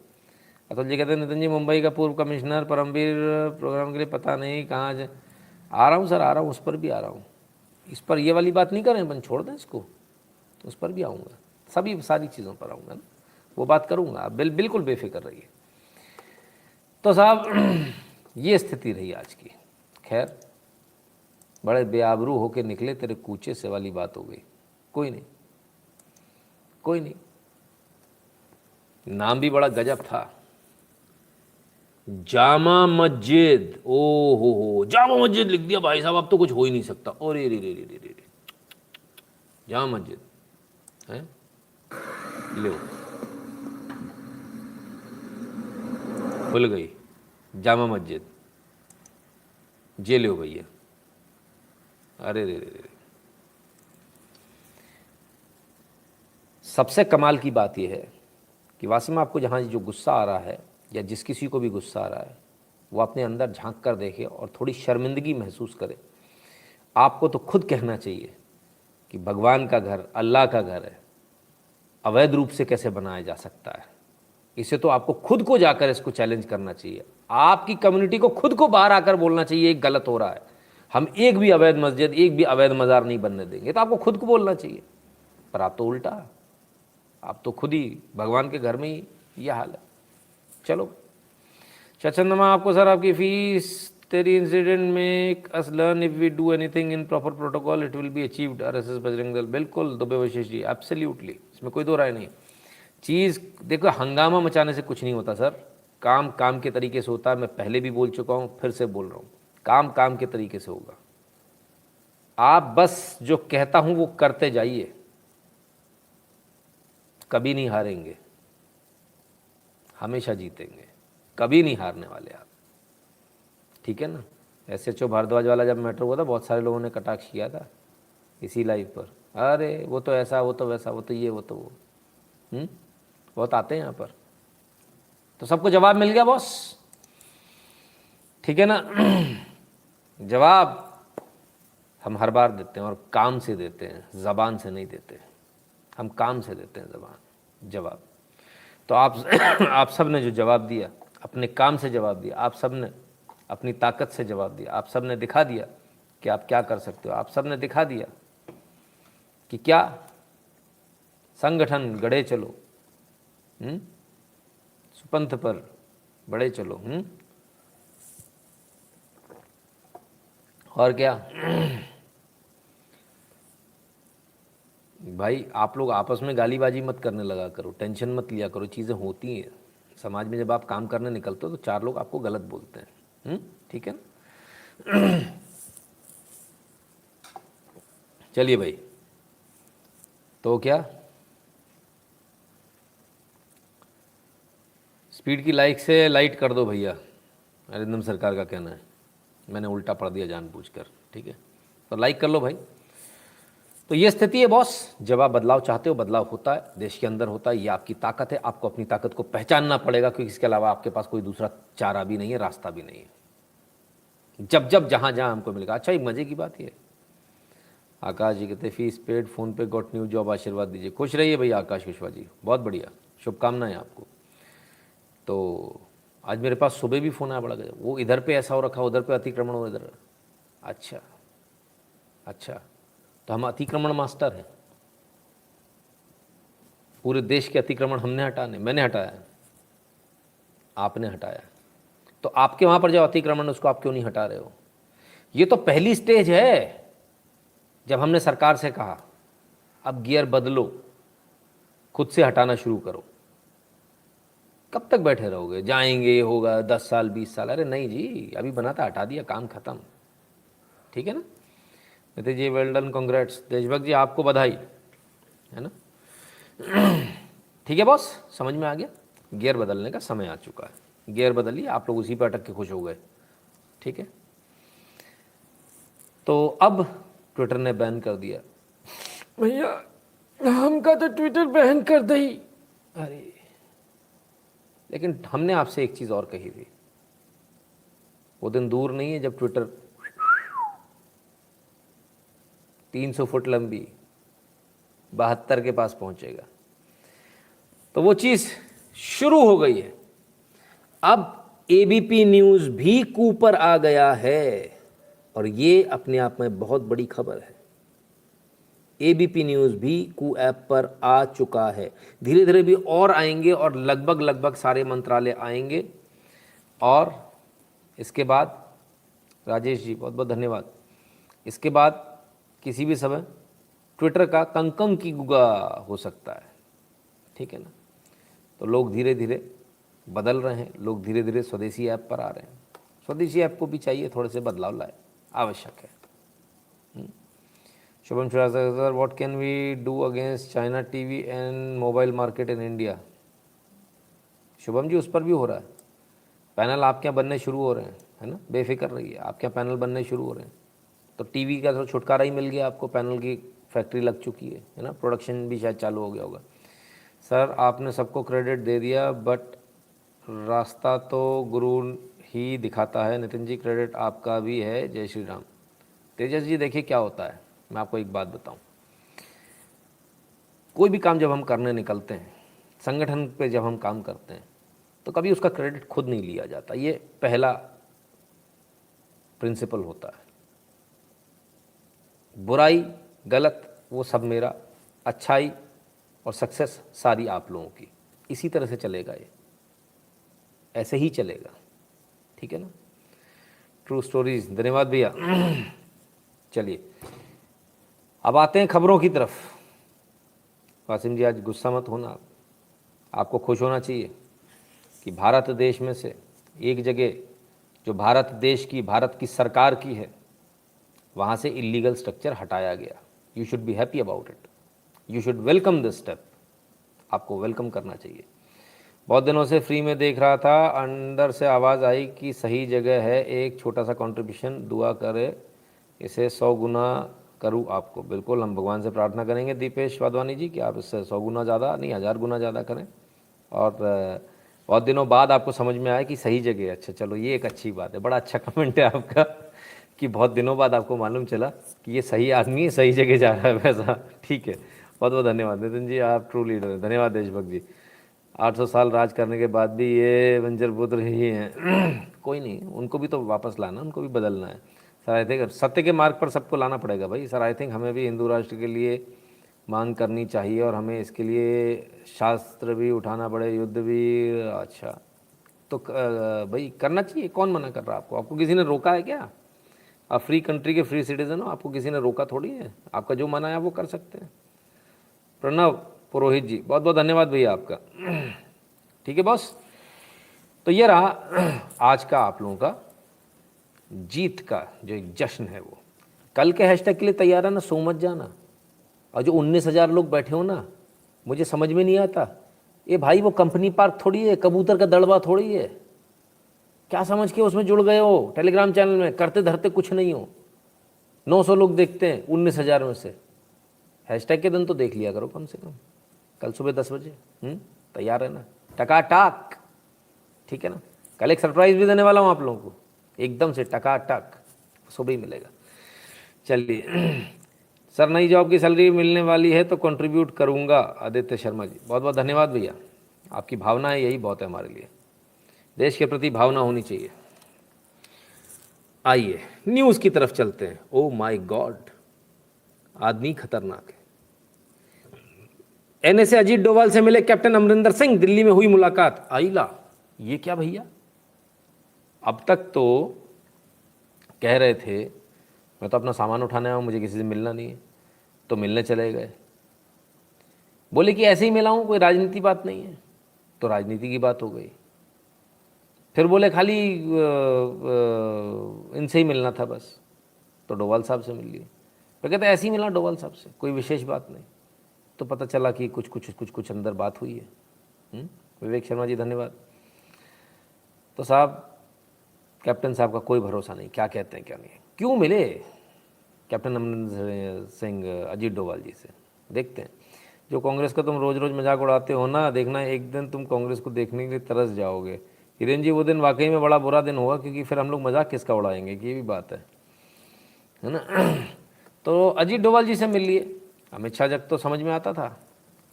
अतुल जी कहते हैं नितिन जी, मुंबई का पूर्व कमिश्नर परमवीर प्रोग्राम के लिए पता नहीं कहाँ आ रहा हूँ सर, आ रहा हूँ, उस पर भी आ रहा हूँ। इस पर ये वाली बात नहीं करें अपन, छोड़ दें इसको, उस पर भी आऊँगा, सभी सारी चीज़ों पर आऊँगा ना, वो बात करूँगा। आप बिल्कुल बेफिक्र रहिए। तो साहब ये स्थिति रही आज की। खैर, बड़े बेआबरू होके निकले तेरे कूचे से वाली बात हो गई। कोई नहीं, कोई नहीं। नाम भी बड़ा गजब था, जामा मस्जिद। ओ हो, जामा मस्जिद लिख दिया भाई साहब, अब तो कुछ हो ही नहीं सकता। और रे रे रे रे रे, जामा मस्जिद है, लो खुल गई जामा मस्जिद, जे लो भैया। अरे रे रे रे, सबसे कमाल की बात यह है कि वास्तव में आपको जहाँ जो गुस्सा आ रहा है या जिस किसी को भी गुस्सा आ रहा है, वो अपने अंदर झांक कर देखे और थोड़ी शर्मिंदगी महसूस करे। आपको तो खुद कहना चाहिए कि भगवान का घर, अल्लाह का घर है, अवैध रूप से कैसे बनाया जा सकता है। इसे तो आपको खुद को जाकर इसको चैलेंज करना चाहिए। आपकी कम्युनिटी को खुद को बाहर आकर बोलना चाहिए एक गलत हो रहा है, हम एक भी अवैध मस्जिद, एक भी अवैध मज़ार नहीं बनने देंगे। तो आपको खुद को बोलना चाहिए, पर आप तो उल्टा, आप तो खुद ही भगवान के घर में ही ये हाल है। चलो चंद्रमा, आपको सर आपकी फीस तेरी इंसिडेंट में us learn if we do anything in proper protocol it will be achieved. RSS Bajrang Dal, बिल्कुल दुबे वशिष्ठ जी, एब्सोल्युटली, इसमें कोई दो राय नहीं। चीज़ देखो, हंगामा मचाने से कुछ नहीं होता सर, काम काम के तरीके से होता है। मैं पहले भी बोल चुका हूँ, फिर से बोल रहा हूँ, काम काम के तरीके से होगा। आप बस जो कहता हूँ वो करते जाइए, कभी नहीं हारेंगे, हमेशा जीतेंगे, कभी नहीं हारने वाले आप, ठीक है ना। SHO भारद्वाज वाला जब मैटर हुआ था, बहुत सारे लोगों ने कटाक्ष किया था इसी लाइव पर, अरे वो तो ऐसा, वो तो वैसा, वो तो ये, वो तो वो, बहुत आते हैं यहाँ पर। तो सबको जवाब मिल गया बॉस, ठीक है ना। जवाब हम हर बार देते हैं और काम से देते हैं, ज़बान से नहीं देते, हम काम से देते हैं जवाब। तो आप आप सब ने जो जवाब दिया, अपने काम से जवाब दिया, आप सब ने अपनी ताकत से जवाब दिया, आप सब ने दिखा दिया कि आप क्या कर सकते हो, आप सब ने दिखा दिया कि क्या संगठन गढ़े चलो, सुपंथ पर बढ़े चलो। और क्या भाई, आप लोग आपस में गालीबाजी मत करने लगा करो, टेंशन मत लिया करो, चीज़ें होती हैं समाज में। जब आप काम करने निकलते हो तो चार लोग आपको गलत बोलते हैं, ठीक है ना। चलिए भाई, तो क्या स्पीड की लाइक से लाइट कर दो भैया, नरेंद्र सरकार का कहना है, मैंने उल्टा पढ़ दिया जानबूझकर, ठीक है, तो लाइक कर लो भाई। तो ये स्थिति है बॉस, जब आप बदलाव चाहते हो, बदलाव होता है, देश के अंदर होता है, ये आपकी ताकत है। आपको अपनी ताकत को पहचानना पड़ेगा, क्योंकि इसके अलावा आपके पास कोई दूसरा चारा भी नहीं है, रास्ता भी नहीं है। जब जब जहाँ जहाँ हमको मिलेगा। अच्छा, एक मज़े की बात ये, आकाश जी कहते फीस पेड, फ़ोन पे गॉट न्यू जॉब, आशीर्वाद दीजिए। खुश रहिए भैया आकाश कुशवाहा जी, बहुत बढ़िया, शुभकामनाएं आपको। तो आज मेरे पास सुबह भी फ़ोन आया, बड़ा गया, वो इधर पे ऐसा हो रखा, उधर पे अतिक्रमण हो, इधर। अच्छा अच्छा, तो हम अतिक्रमण मास्टर हैं, पूरे देश के अतिक्रमण हमने हटाने, मैंने हटाया, आपने हटाया। तो आपके वहाँ पर जो अतिक्रमण, उसको आप क्यों नहीं हटा रहे हो? ये तो पहली स्टेज है, जब हमने सरकार से कहा अब गियर बदलो, खुद से हटाना शुरू करो। कब तक बैठे रहोगे, जाएंगे होगा 10 साल 20 साल, अरे नहीं जी, अभी बना था, हटा दिया, काम खत्म। ठीक है ना। Nitin ji well done, congrats. देशभक्त जी आपको बधाई, है ना। ठीक है बॉस, समझ में आ गया, गियर बदलने का समय आ चुका है। गियर बदलिए, आप लोग उसी पर अटक के खुश हो गए। ठीक है, तो अब ट्विटर ने बैन कर दिया। भैया हमका तो ट्विटर बैन कर दी। अरे लेकिन हमने आपसे एक चीज़ और कही थी, वो दिन दूर नहीं है जब ट्विटर 300 फुट लंबी 72 के पास पहुंचेगा। तो वो चीज़ शुरू हो गई है। अब एबीपी न्यूज़ भी कू पर आ गया है, और ये अपने आप में बहुत बड़ी खबर है। एबीपी न्यूज़ भी कू ऐप पर आ चुका है, धीरे धीरे भी और आएंगे, और लगभग लगभग सारे मंत्रालय आएंगे। और इसके बाद राजेश जी बहुत बहुत धन्यवाद। इसके बाद किसी भी समय ट्विटर का कंकम की गुगा हो सकता है। ठीक है ना। तो लोग धीरे धीरे बदल रहे हैं, लोग धीरे धीरे स्वदेशी ऐप पर आ रहे हैं। स्वदेशी ऐप को भी चाहिए थोड़े से बदलाव लाए, आवश्यक है। Shubham Srivastava sir, what can we do against China TV and mobile market in India. Shubham ji उस पर भी हो रहा है, पैनल आपके यहाँ बनने शुरू हो रहे हैं, है ना, बेफिक्र रहिए, आपके यहाँ पैनल बनने शुरू हो रहे हैं। तो टीवी का तो छुटकारा ही मिल गया आपको, पैनल की फैक्ट्री लग चुकी है ना, प्रोडक्शन भी शायद चालू हो गया होगा। सर आपने सबको क्रेडिट दे दिया, बट रास्ता तो गुरु ही दिखाता है। नितिन जी क्रेडिट आपका भी है, जय श्री राम। तेजस जी देखिए क्या होता है, मैं आपको एक बात बताऊं, कोई भी काम जब हम करने निकलते हैं, संगठन पे जब हम काम करते हैं, तो कभी उसका क्रेडिट खुद नहीं लिया जाता। ये पहला प्रिंसिपल होता है। बुराई गलत वो सब मेरा, अच्छाई और सक्सेस सारी आप लोगों की। इसी तरह से चलेगा, ये ऐसे ही चलेगा। ठीक है ना। ट्रू स्टोरीज, धन्यवाद भैया। चलिए अब आते हैं खबरों की तरफ। वासिम जी आज गुस्सा मत होना, आपको खुश होना चाहिए कि भारत देश में से एक जगह जो भारत देश की, भारत की सरकार की है, वहाँ से इलीगल स्ट्रक्चर हटाया गया। You should be happy about it, you should welcome this step. आपको वेलकम करना चाहिए। बहुत दिनों से फ्री में देख रहा था, अंदर से आवाज़ आई कि सही जगह है, एक छोटा सा कंट्रीब्यूशन, दुआ करे इसे 100 गुना करूँ आपको। बिल्कुल, हम भगवान से प्रार्थना करेंगे दीपेश वाधवानी जी कि आप इससे 100 गुना ज़्यादा नहीं, 1000 गुना ज़्यादा करें। और बहुत दिनों बाद आपको समझ में आया कि सही जगह है। अच्छा चलो, ये एक अच्छी बात है, बड़ा अच्छा कमेंट है आपका कि बहुत दिनों बाद आपको मालूम चला कि ये सही आदमी है, सही जगह जा रहा है वैसा। ठीक है, बहुत बहुत धन्यवाद नितिन जी, आप ट्रू लीडर हैं। धन्यवाद देशभक्त जी। 800 साल राज करने के बाद भी ये बंजर पुत्र ही हैं। कोई नहीं, उनको भी तो वापस लाना, उनको भी बदलना है। सर आई थिंक सत्य के मार्ग पर सबको लाना पड़ेगा भाई। सर आई थिंक हमें भी हिंदू राष्ट्र के लिए मांग करनी चाहिए, और हमें इसके लिए शास्त्र भी उठाना पड़े, युद्ध भी। अच्छा तो भाई करना चाहिए, कौन मना कर रहा है आपको? आपको किसी ने रोका है क्या? आप फ्री कंट्री के फ्री सिटीजन हो, आपको किसी ने रोका थोड़ी है। आपका जो मना है वो कर सकते हैं। प्रणव पुरोहित जी बहुत बहुत धन्यवाद भैया आपका। ठीक है बॉस, तो ये रहा आज का आप लोगों का जीत का जो एक जश्न है। वो कल के हैशटैग के लिए तैयार है ना, सो मत जाना। और जो 19,000 लोग बैठे हो ना, मुझे समझ में नहीं आता, ये भाई वो कंपनी पार्क थोड़ी है, कबूतर का दड़बा थोड़ी है। क्या समझ के उसमें जुड़ गए हो? टेलीग्राम चैनल में करते धरते कुछ नहीं हो। 900 लोग देखते हैं 19,000 में से। हैशटैग के दिन तो देख लिया करो कम से कम, कल सुबह 10 बजे। तैयार है ना, टकाटक। ठीक है ना। कल एक सरप्राइज भी देने वाला हूँ आप लोगों को, एकदम से टकाटक सुबह ही मिलेगा। चलिए सर, नई जॉब की सैलरी मिलने वाली है तो कंट्रीब्यूट करूंगा। आदित्य शर्मा जी बहुत बहुत धन्यवाद भैया, आपकी भावना है, यही बहुत है हमारे लिए। देश के प्रति भावना होनी चाहिए। आइए न्यूज़ की तरफ चलते हैं। ओ माय गॉड, आदमी खतरनाक है। एनएसए अजीत डोभाल से मिले कैप्टन अमरिंदर सिंह, दिल्ली में हुई मुलाकात। आइला, ये क्या भैया? अब तक तो कह रहे थे मैं तो अपना सामान उठाने आया हूँ, मुझे किसी से मिलना नहीं है, तो मिलने चले गए। बोले कि ऐसे ही मिला हूँ, कोई राजनीति बात नहीं है, तो राजनीति की बात हो गई। फिर बोले खाली इनसे ही मिलना था बस, तो डोभाल साहब से मिल लिए। फिर कहते ऐसे ही मिला डोभाल साहब से, कोई विशेष बात नहीं। तो पता चला कि कुछ अंदर बात हुई है। विवेक शर्मा जी धन्यवाद। तो साहब कैप्टन साहब का कोई भरोसा नहीं, क्या कहते हैं क्या नहीं। क्यों मिले कैप्टन अमरिंदर सिंह अजीत डोभाल जी से? देखते हैं। जो कांग्रेस का तुम रोज़ रोज़ मजाक उड़ाते हो ना, देखना एक दिन तुम कांग्रेस को देखने के लिए तरस जाओगे। हिरेन जी वो दिन वाकई में बड़ा बुरा दिन होगा, क्योंकि फिर हम लोग मजाक किसका उड़ाएंगे, कि ये भी बात है ना। तो अजीत डोभाल जी से मिल लिए। अमित शाह जब तो समझ में आता था,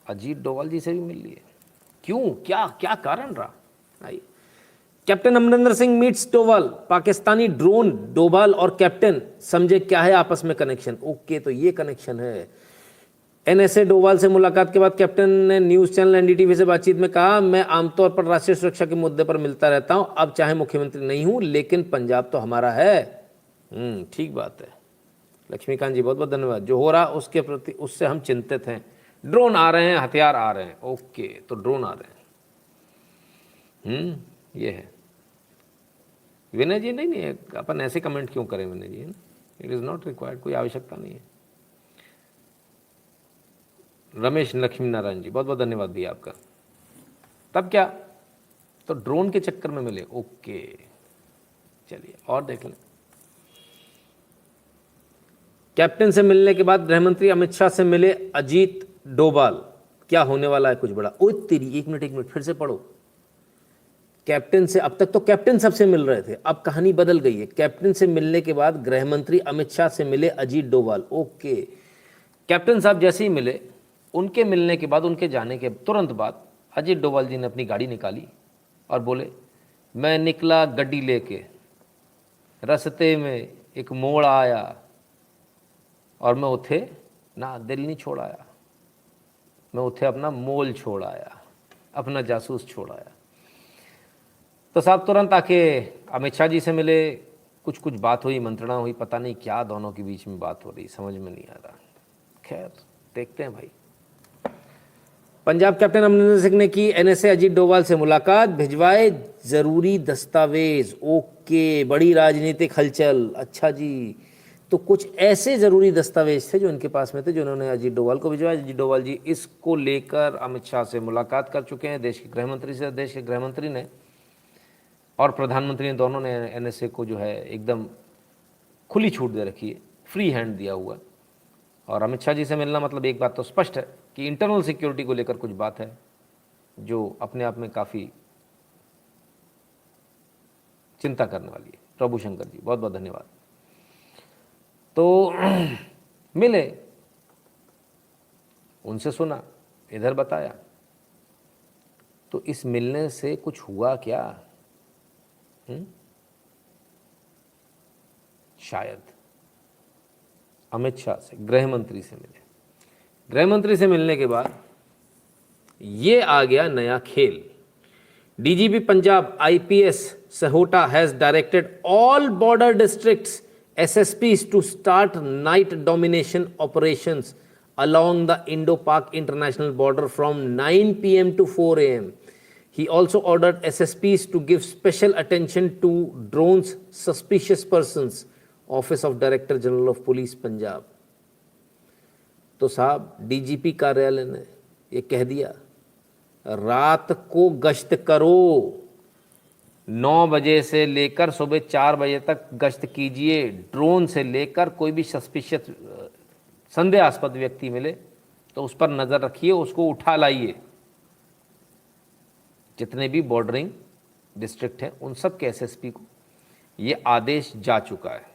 अजीत डोभाल जी से भी मिल लिए। क्यों, क्या क्या कारण रहा? आइए। Captain Amarinder Singh meets Doval, Pakistani drone Doval और कैप्टन समझे क्या है आपस में कनेक्शन। ओके, तो ये कनेक्शन है। एनएसए डोभाल से मुलाकात के बाद कैप्टन ने न्यूज चैनल एनडीटीवी से बातचीत में कहा, मैं आमतौर पर राष्ट्रीय सुरक्षा के मुद्दे पर मिलता रहता हूं, अब चाहे मुख्यमंत्री नहीं हूं, लेकिन पंजाब तो हमारा है। ठीक बात है। लक्ष्मीकांत जी बहुत बहुत धन्यवाद। जो हो रहा उसके प्रति, उससे हम चिंतित हैं। ड्रोन आ रहे हैं, हथियार आ रहे हैं। ओके, तो ड्रोन आ रहे हैं। ये है। विनय जी नहीं, अपन ऐसे कमेंट क्यों करें विनय जी? इट इज़ नॉट रिक्वायर्ड, कोई आवश्यकता नहीं है। रमेश लक्ष्मी नारायण जी बहुत बहुत धन्यवाद भैया आपका। तब क्या, तो ड्रोन के चक्कर में मिले। ओके, चलिए और देख लें। कैप्टन से मिलने के बाद गृहमंत्री अमित शाह से मिले अजीत डोभाल, क्या होने वाला है कुछ बड़ा? ओ तेरी, एक मिनट फिर से पढ़ो। कैप्टन से, अब तक तो कैप्टन सबसे मिल रहे थे, अब कहानी बदल गई है। कैप्टन से मिलने के बाद गृहमंत्री अमित शाह से मिले अजीत डोभाल। ओके, कैप्टन साहब जैसे ही मिले, उनके मिलने के बाद, उनके जाने के तुरंत बाद अजीत डोभाल जी ने अपनी गाड़ी निकाली और बोले, मैं निकला गड्डी लेके, रास्ते में एक मोड़ आया और मैं उथे ना दिल नहीं छोड़ आया, मैं उथे अपना मोल छोड़ आया, अपना जासूस छोड़ आया। तो साहब तुरंत आके अमित शाह जी से मिले, कुछ बात हुई, मंत्रणा हुई, पता नहीं क्या दोनों के बीच में बात हो रही, समझ में नहीं आ रहा। खैर देखते हैं भाई। पंजाब कैप्टन अमरिंदर सिंह ने की एनएसए अजीत डोभाल से मुलाकात, भिजवाए जरूरी दस्तावेज। ओके, बड़ी राजनीतिक हलचल। अच्छा जी, तो कुछ ऐसे जरूरी दस्तावेज थे जो इनके पास में थे, जो उन्होंने अजीत डोभाल को भिजवाया। अजीत डोभाल जी इसको लेकर अमित शाह से मुलाकात कर चुके हैं, देश के गृहमंत्री से। देश के गृहमंत्री ने और प्रधानमंत्री ने, दोनों ने एनएसए को जो है एकदम खुली छूट दे रखी है, फ्री हैंड दिया हुआ। और अमित शाह जी से मिलना मतलब एक बात तो स्पष्ट है कि इंटरनल सिक्योरिटी को लेकर कुछ बात है, जो अपने आप में काफ़ी चिंता करने वाली है। प्रभु शंकर जी बहुत बहुत धन्यवाद। तो मिले, उनसे सुना, इधर बताया। तो इस मिलने से कुछ हुआ क्या? शायद अमित शाह से, गृहमंत्री से मिले। गृहमंत्री से मिलने के बाद ये आ गया नया खेल। DGP Punjab IPS Sahota has directed all border districts SSPs to start night domination operations along the Indo-Pak international border from 9 p.m. to 4 a.m. He also ordered SSPs to give special attention to drones, suspicious persons. Office of Director General of Police Punjab. तो साहब DGP कार्यालय ने ये कह दिया, रात को गश्त करो, 9 बजे से लेकर सुबह 4 बजे तक गश्त कीजिए। ड्रोन से लेकर कोई भी सस्पिशियस, संदेहास्पद व्यक्ति मिले तो उस पर नज़र रखिए, उसको उठा लाइए। जितने भी बॉर्डरिंग डिस्ट्रिक्ट हैं उन सब के एसएसपी को ये आदेश जा चुका है।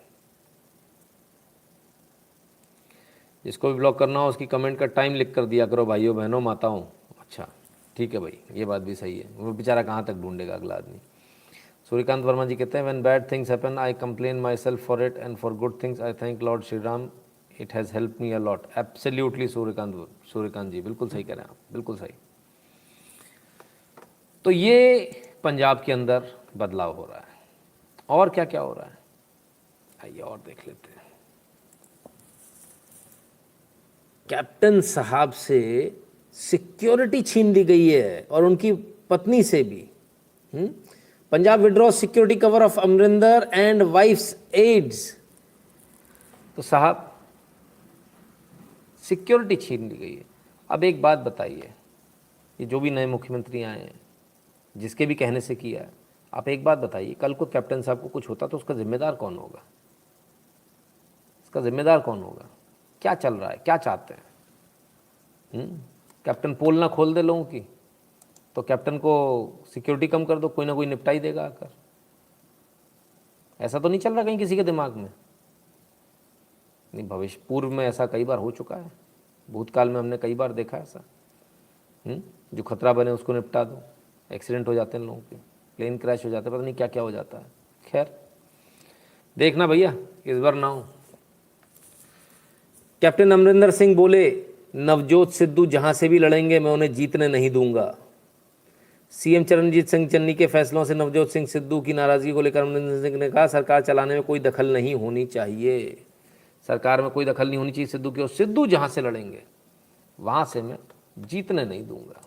जिसको भी ब्लॉक करना हो उसकी कमेंट का टाइम लिख कर दिया करो भाइयों बहनों माताओं। अच्छा ठीक है भाई, ये बात भी सही है। वो बेचारा कहाँ तक ढूंढेगा अगला आदमी। सूर्यकांत वर्मा जी कहते हैं, when bad things happen I complain myself for it and for good things I thank lord Shri Ram, it has help me a lot. Absolutely Suryakant ji बिल्कुल सही कह रहे हैं आप, बिल्कुल सही। तो ये पंजाब के अंदर बदलाव हो रहा है। और क्या क्या हो रहा है आइए और देख लेते हैं। कैप्टन साहब से सिक्योरिटी छीन ली गई है और उनकी पत्नी से भी। Punjab withdraw security cover of Amarinder and wife's aides. तो साहब सिक्योरिटी छीन ली गई है। अब एक बात बताइए, ये जो भी नए मुख्यमंत्री आए हैं, जिसके भी कहने से किया है, आप एक बात बताइए, कल को कैप्टन साहब को कुछ होता तो उसका जिम्मेदार कौन होगा? इसका जिम्मेदार कौन होगा? क्या चल रहा है, क्या चाहते हैं? कैप्टन पोल ना खोल दे लोगों की, तो कैप्टन को सिक्योरिटी कम कर दो, कोई ना कोई निपटा ही देगा आकर। ऐसा तो नहीं चल रहा कहीं किसी के दिमाग में? नहीं, भविष्य पूर्व में ऐसा कई बार हो चुका है, भूतकाल में हमने कई बार देखा ऐसा। जो खतरा बने उसको निपटा दो, एक्सीडेंट हो जाते हैं लोगों के, प्लेन क्रैश हो जाता है, पता नहीं क्या क्या हो जाता है। खैर देखना भैया, इस बार ना हो। कैप्टन अमरिंदर सिंह बोले, नवजोत सिद्धू जहां से भी लड़ेंगे मैं उन्हें जीतने नहीं दूंगा। सीएम चरणजीत सिंह चन्नी के फैसलों से नवजोत सिंह सिद्धू की नाराजगी को लेकर अमरिंदर सिंह ने कहा, सरकार चलाने में कोई दखल नहीं होनी चाहिए, सरकार में कोई दखल नहीं होनी चाहिए सिद्धू की, और सिद्धू जहां से लड़ेंगे वहां से मैं जीतने नहीं दूंगा।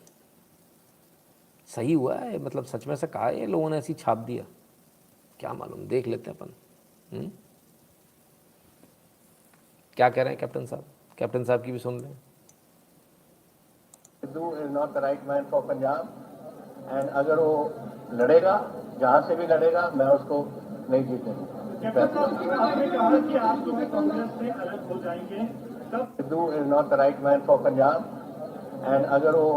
सही हुआ है, मतलब सच में से कहा है, लोगों ने ऐसी छाप दिया, क्या मालूम, देख लेते हैं अपन। क्या कह रहे हैं कैप्टन साहब? कैप्टन साहब की भी सुन लें। Sidhu is not the right man for Punjab, and अगर वो लड़ेगा, जहां से भी लड़ेगा, मैं उसको नहीं जीतने दूंगा। आपने कहा कि आप जो है कांग्रेस से अलग हो जाएंगे, तब Sidhu is not the right man for Punjab, and अगर वो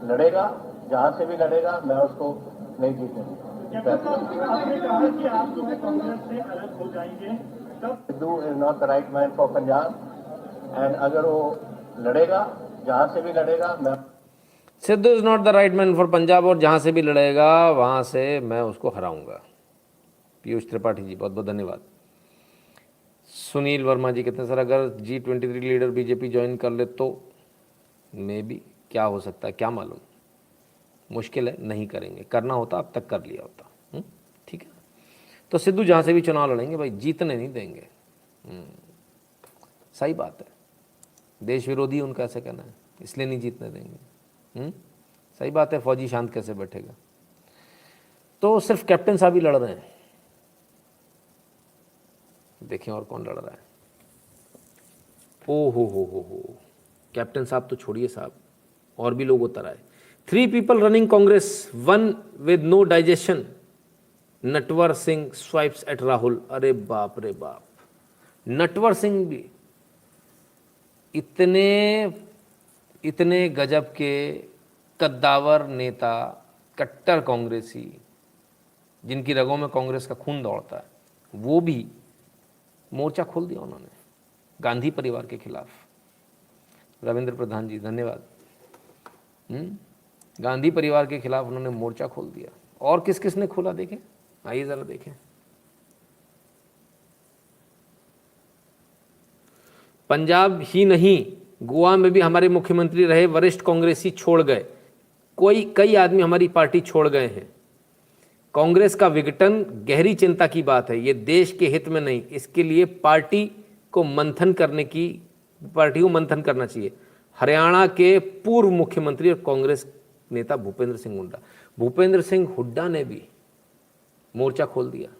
लड़ेगा, जहां से भी लड़ेगा, मैं उसको नहीं जीतने दूंगा। आपने कहा कि आप जो है कांग्रेस से अलग हो जाएंगे, तब Sidhu is not the right man for Punjab, and अगर वो लड़ेगा, जहां से भी लड़ेगा, मैं Sidhu is not the right man for Punjab, और जहां से भी लड़ेगा वहां से मैं उसको हराऊंगा। पीयूष त्रिपाठी जी बहुत बहुत धन्यवाद। सुनील वर्मा जी कहते हैं, सर अगर G23 लीडर बीजेपी ज्वाइन कर ले तो मे बी, क्या हो सकता है क्या मालूम, मुश्किल है, नहीं करेंगे, करना होता अब तक कर लिया होता। ठीक है, तो सिद्धू जहाँ से भी चुनाव लड़ेंगे भाई, जीतने नहीं देंगे। सही बात है, देश विरोधी उनका ऐसे कहना है, इसलिए नहीं जीतने देंगे। सही बात है, फौजी शांत कैसे बैठेगा? तो सिर्फ कैप्टन साहब ही लड़ रहे हैं, देखें और कौन लड़ रहा है। ओ हो, कैप्टन साहब तो छोड़िए साहब, और भी लोग उतर आए। 3 people running Congress, 1 with no digestion, Natwar Singh swipes at Rahul. अरे बाप रे बाप, नटवर सिंह भी इतने गजब के कद्दावर नेता, कट्टर कांग्रेसी, जिनकी रगों में कांग्रेस का खून दौड़ता है, वो भी मोर्चा खोल दिया उन्होंने गांधी परिवार के खिलाफ। रविंद्र प्रधान जी धन्यवाद। गांधी परिवार के खिलाफ उन्होंने मोर्चा खोल दिया। और किस किस ने खोला देखें, आइए जरा देखें। पंजाब ही नहीं, गोवा में भी हमारे मुख्यमंत्री रहे वरिष्ठ कांग्रेसी छोड़ गए, कई आदमी हमारी पार्टी छोड़ गए हैं। कांग्रेस का विघटन गहरी चिंता की बात है, ये देश के हित में नहीं, इसके लिए पार्टी को मंथन करना चाहिए। हरियाणा के पूर्व मुख्यमंत्री और कांग्रेस नेता भूपेंद्र सिंह हुड्डा। भूपेंद्र सिंह हुड्डा ने भी मोर्चा खोल दिया।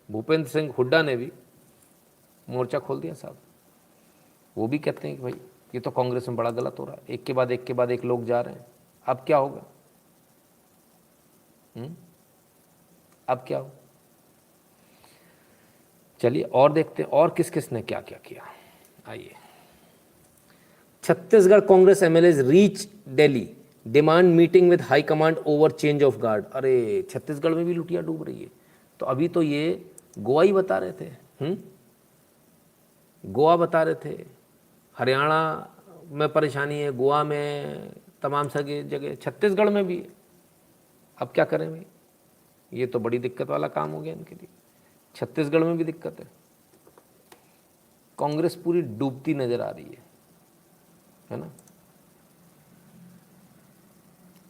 भूपेंद्र सिंह हुड्डा ने भी मोर्चा खोल दिया साहब। वो भी कहते हैं कि भाई ये तो कांग्रेस में बड़ा गलत हो रहा है, एक के बाद एक लोग जा रहे हैं, अब क्या होगा? अब क्या हो? चलिए और देखते हैं और किस किस ने क्या क्या किया। आइए। Chhattisgarh Congress MLAs reach Delhi, demand meeting with high command over change of guard. अरे छत्तीसगढ़ में भी लुटिया डूब रही है। तो अभी तो ये गोवा ही बता रहे थे, गोवा बता रहे थे, हरियाणा में परेशानी है, गोवा में तमाम सगे जगह, छत्तीसगढ़ में भी। अब क्या करें भाई, ये तो बड़ी दिक्कत वाला काम हो गया इनके लिए। छत्तीसगढ़ में भी दिक्कत है, कांग्रेस पूरी डूबती नजर आ रही है ना।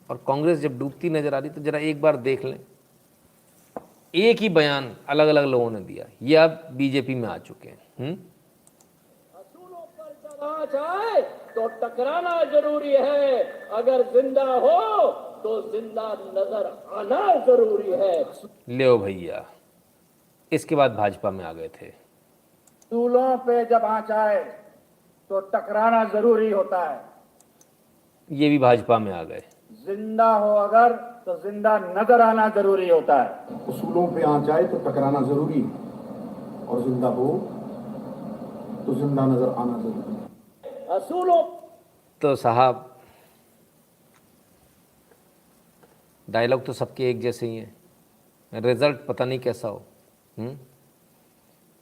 और कांग्रेस जब डूबती नजर आ रही तो जरा एक बार देख लें, एक ही बयान अलग अलग लोगों ने दिया, ये अब बीजेपी में आ चुके हैं। आवाज आए तो टकराना जरूरी है, अगर जिंदा हो तो जिंदा नजर आना जरूरी है। ले भैया, इसके बाद भाजपा में आ गए थे। सूलों पे जब आंच आए तो टकराना जरूरी होता है। ये भी भाजपा में आ गए। जिंदा हो अगर तो जिंदा नजर आना जरूरी होता है। उसूलों पे आंच आए तो टकराना जरूरी, और जिंदा हो तो जिंदा नजर आना जरूरी। असूलों तो साहब, डायलॉग तो सबके एक जैसे ही हैं, रिजल्ट पता नहीं कैसा हो।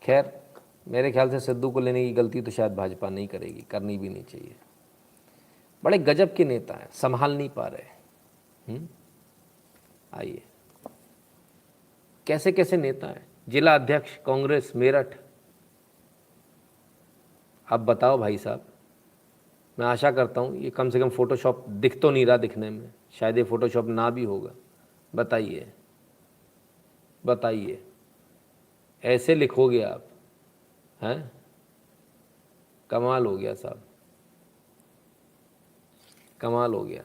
खैर, मेरे ख्याल से सिद्धू को लेने की गलती तो शायद भाजपा नहीं करेगी, करनी भी नहीं चाहिए। बड़े गजब के नेता हैं, संभाल नहीं पा रहे। आइए, कैसे कैसे नेता हैं। जिला अध्यक्ष कांग्रेस मेरठ। अब बताओ भाई साहब, मैं आशा करता हूँ ये कम से कम फ़ोटोशॉप दिख तो नहीं रहा, दिखने में शायद ये फ़ोटोशॉप ना भी होगा। बताइए बताइए, ऐसे लिखोगे आप? हैं, कमाल हो गया साहब, कमाल हो गया।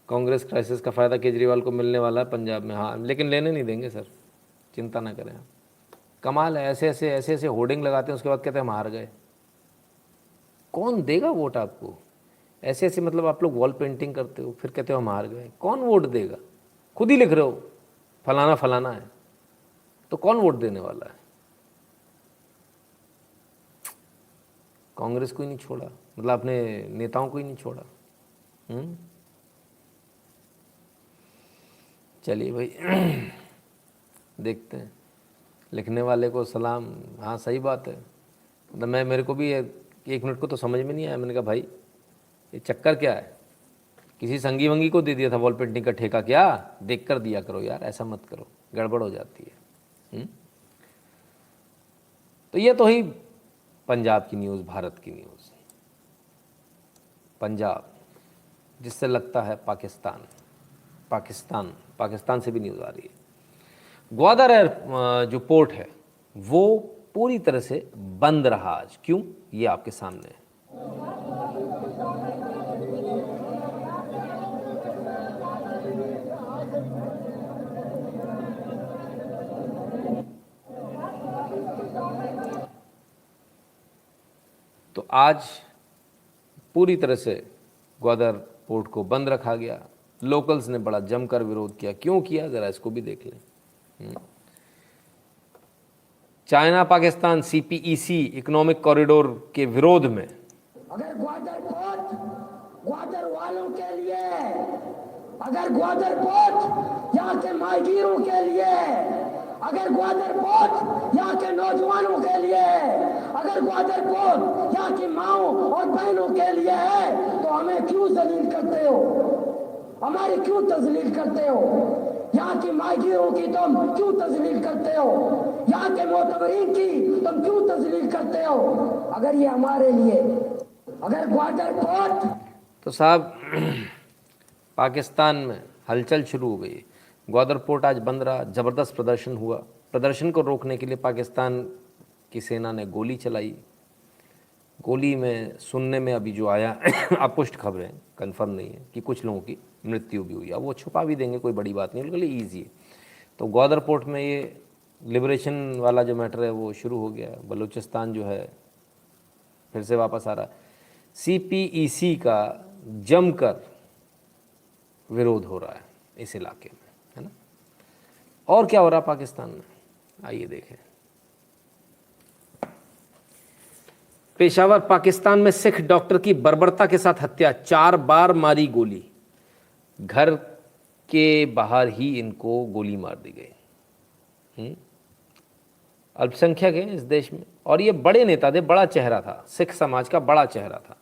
कांग्रेस क्राइसिस का फ़ायदा केजरीवाल को मिलने वाला है पंजाब में। हाँ, लेकिन लेने नहीं देंगे सर, चिंता ना करें आप। कमाल है, ऐसे ऐसे होर्डिंग लगाते हैं, उसके बाद कहते हैं हम हार गए। कौन देगा वोट आपको? ऐसे ऐसे मतलब आप लोग वॉल पेंटिंग करते हो, फिर कहते हो हम हार गए। कौन वोट देगा? खुद ही लिख रहे हो फलाना फलाना है, तो कौन वोट देने वाला है? कांग्रेस को ही नहीं छोड़ा, मतलब अपने नेताओं को ही नहीं छोड़ा। चलिए भाई, देखते हैं। लिखने वाले को सलाम। हाँ, सही बात है। मतलब मेरे को भी एक मिनट को तो समझ में नहीं आया। मैंने कहा भाई ये चक्कर क्या है? किसी संगी वंगी को दे दिया था वॉल पेंटिंग का ठेका क्या? देख कर दिया करो यार, ऐसा मत करो, गड़बड़ हो जाती है। तो ये तो ही पंजाब की न्यूज़, भारत की न्यूज़। पंजाब जिससे लगता है पाकिस्तान, पाकिस्तान पाकिस्तान से भी न्यूज़ आ रही है। ग्वादर एयर जो पोर्ट है वो पूरी तरह से बंद रहा आज। क्यों? ये आपके सामने है। तो आज पूरी तरह से ग्वादर पोर्ट को बंद रखा गया। लोकल्स ने बड़ा जमकर विरोध किया। क्यों किया, ज़रा इसको भी देख लें। China Pakistan CPEC economic corridor के विरोध में अगर ग्वादर पोर्ट ग्वादर वालों के लिए, अगर ग्वादर पोर्ट यहाँ के माहिगीरों के लिए, अगर ग्वादर पोर्ट यहाँ के नौजवानों के लिए, अगर ग्वादर पोर्ट यहाँ की माओं और बहनों के लिए है, तो हमें क्यों जलील करते हो? हमारी क्यों तजलील करते हो? यहाँ की माहिगीरों की तुम क्यों तजलील करते हो? यहाँ के मोतबरीन की तुम क्यों तजलील करते हो? अगर ये हमारे लिए, अगर ग्वादर पोर्ट। तो साहब, पाकिस्तान में हलचल शुरू हो गई। ग्वादर पोर्ट आज बंद रहा। ज़बरदस्त प्रदर्शन हुआ। प्रदर्शन को रोकने के लिए पाकिस्तान की सेना ने गोली चलाई। गोली में सुनने में अभी जो आया अपुष्ट खबरें, कंफर्म नहीं है, कि कुछ लोगों की मृत्यु भी हुई। अब वो छुपा भी देंगे, कोई बड़ी बात नहीं, बिल्कुल ईजी है। तो ग्वादर पोर्ट में ये लिबरेशन वाला जो मैटर है वो शुरू हो गया। बलूचिस्तान जो है फिर से वापस आ रहा है। सीपीईसी का जमकर विरोध हो रहा है इस इलाके में, है ना। और क्या हो रहा है पाकिस्तान में, आइए देखें। पेशावर पाकिस्तान में सिख डॉक्टर की बर्बरता के साथ हत्या, 4 बार मारी गोली। घर के बाहर ही इनको गोली मार दी गई। अल्पसंख्यक हैं इस देश में, और ये बड़े नेता थे, बड़ा चेहरा था, सिख समाज का बड़ा चेहरा था।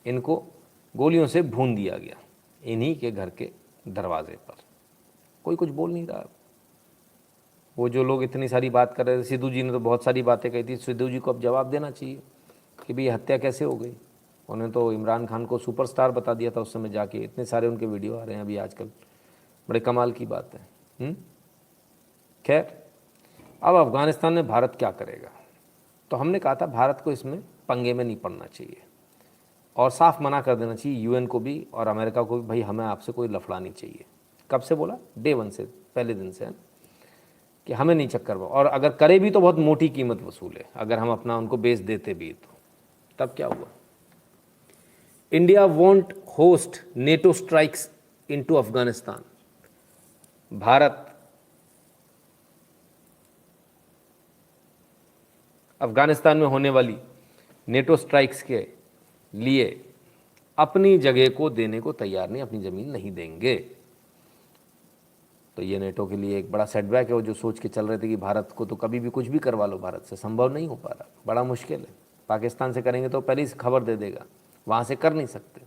इनको गोलियों से भून दिया गया इन्हीं के घर के दरवाजे पर। कोई कुछ बोल नहीं रहा। वो जो लोग इतनी सारी बात कर रहे थे, सिद्धू जी ने तो बहुत सारी बातें कही थी। सिद्धू जी को अब जवाब देना चाहिए कि भाई हत्या कैसे हो गई। उन्होंने तो इमरान खान को सुपरस्टार बता दिया था उस समय जाके। इतने सारे उनके वीडियो आ रहे हैं अभी आजकल, बड़े कमाल की बात है। खैर, अब अफ़गानिस्तान में भारत क्या करेगा? तो हमने कहा था भारत को इसमें पंगे में नहीं पड़ना चाहिए और साफ मना कर देना चाहिए यूएन को भी और अमेरिका को भी, भाई हमें आपसे कोई लफड़ा नहीं चाहिए। कब से बोला? डे वन से, पहले दिन से, है ना, कि हमें नहीं चक्कर में, और अगर करे भी तो बहुत मोटी कीमत वसूले, अगर हम अपना उनको बेच देते भी तो। तब क्या हुआ? India want host NATO strikes into Afghanistan. Bharat Afghanistan में होने वाली नेटो स्ट्राइक्स के लिए अपनी जगह को देने को तैयार नहीं, अपनी ज़मीन नहीं देंगे। तो ये नेटो के लिए एक बड़ा सेटबैक है। वो जो सोच के चल रहे थे कि भारत को तो कभी भी कुछ भी करवा लो, भारत से संभव नहीं हो पा रहा, बड़ा मुश्किल है। पाकिस्तान से करेंगे तो पहले ही खबर दे देगा, वहाँ से कर नहीं सकते,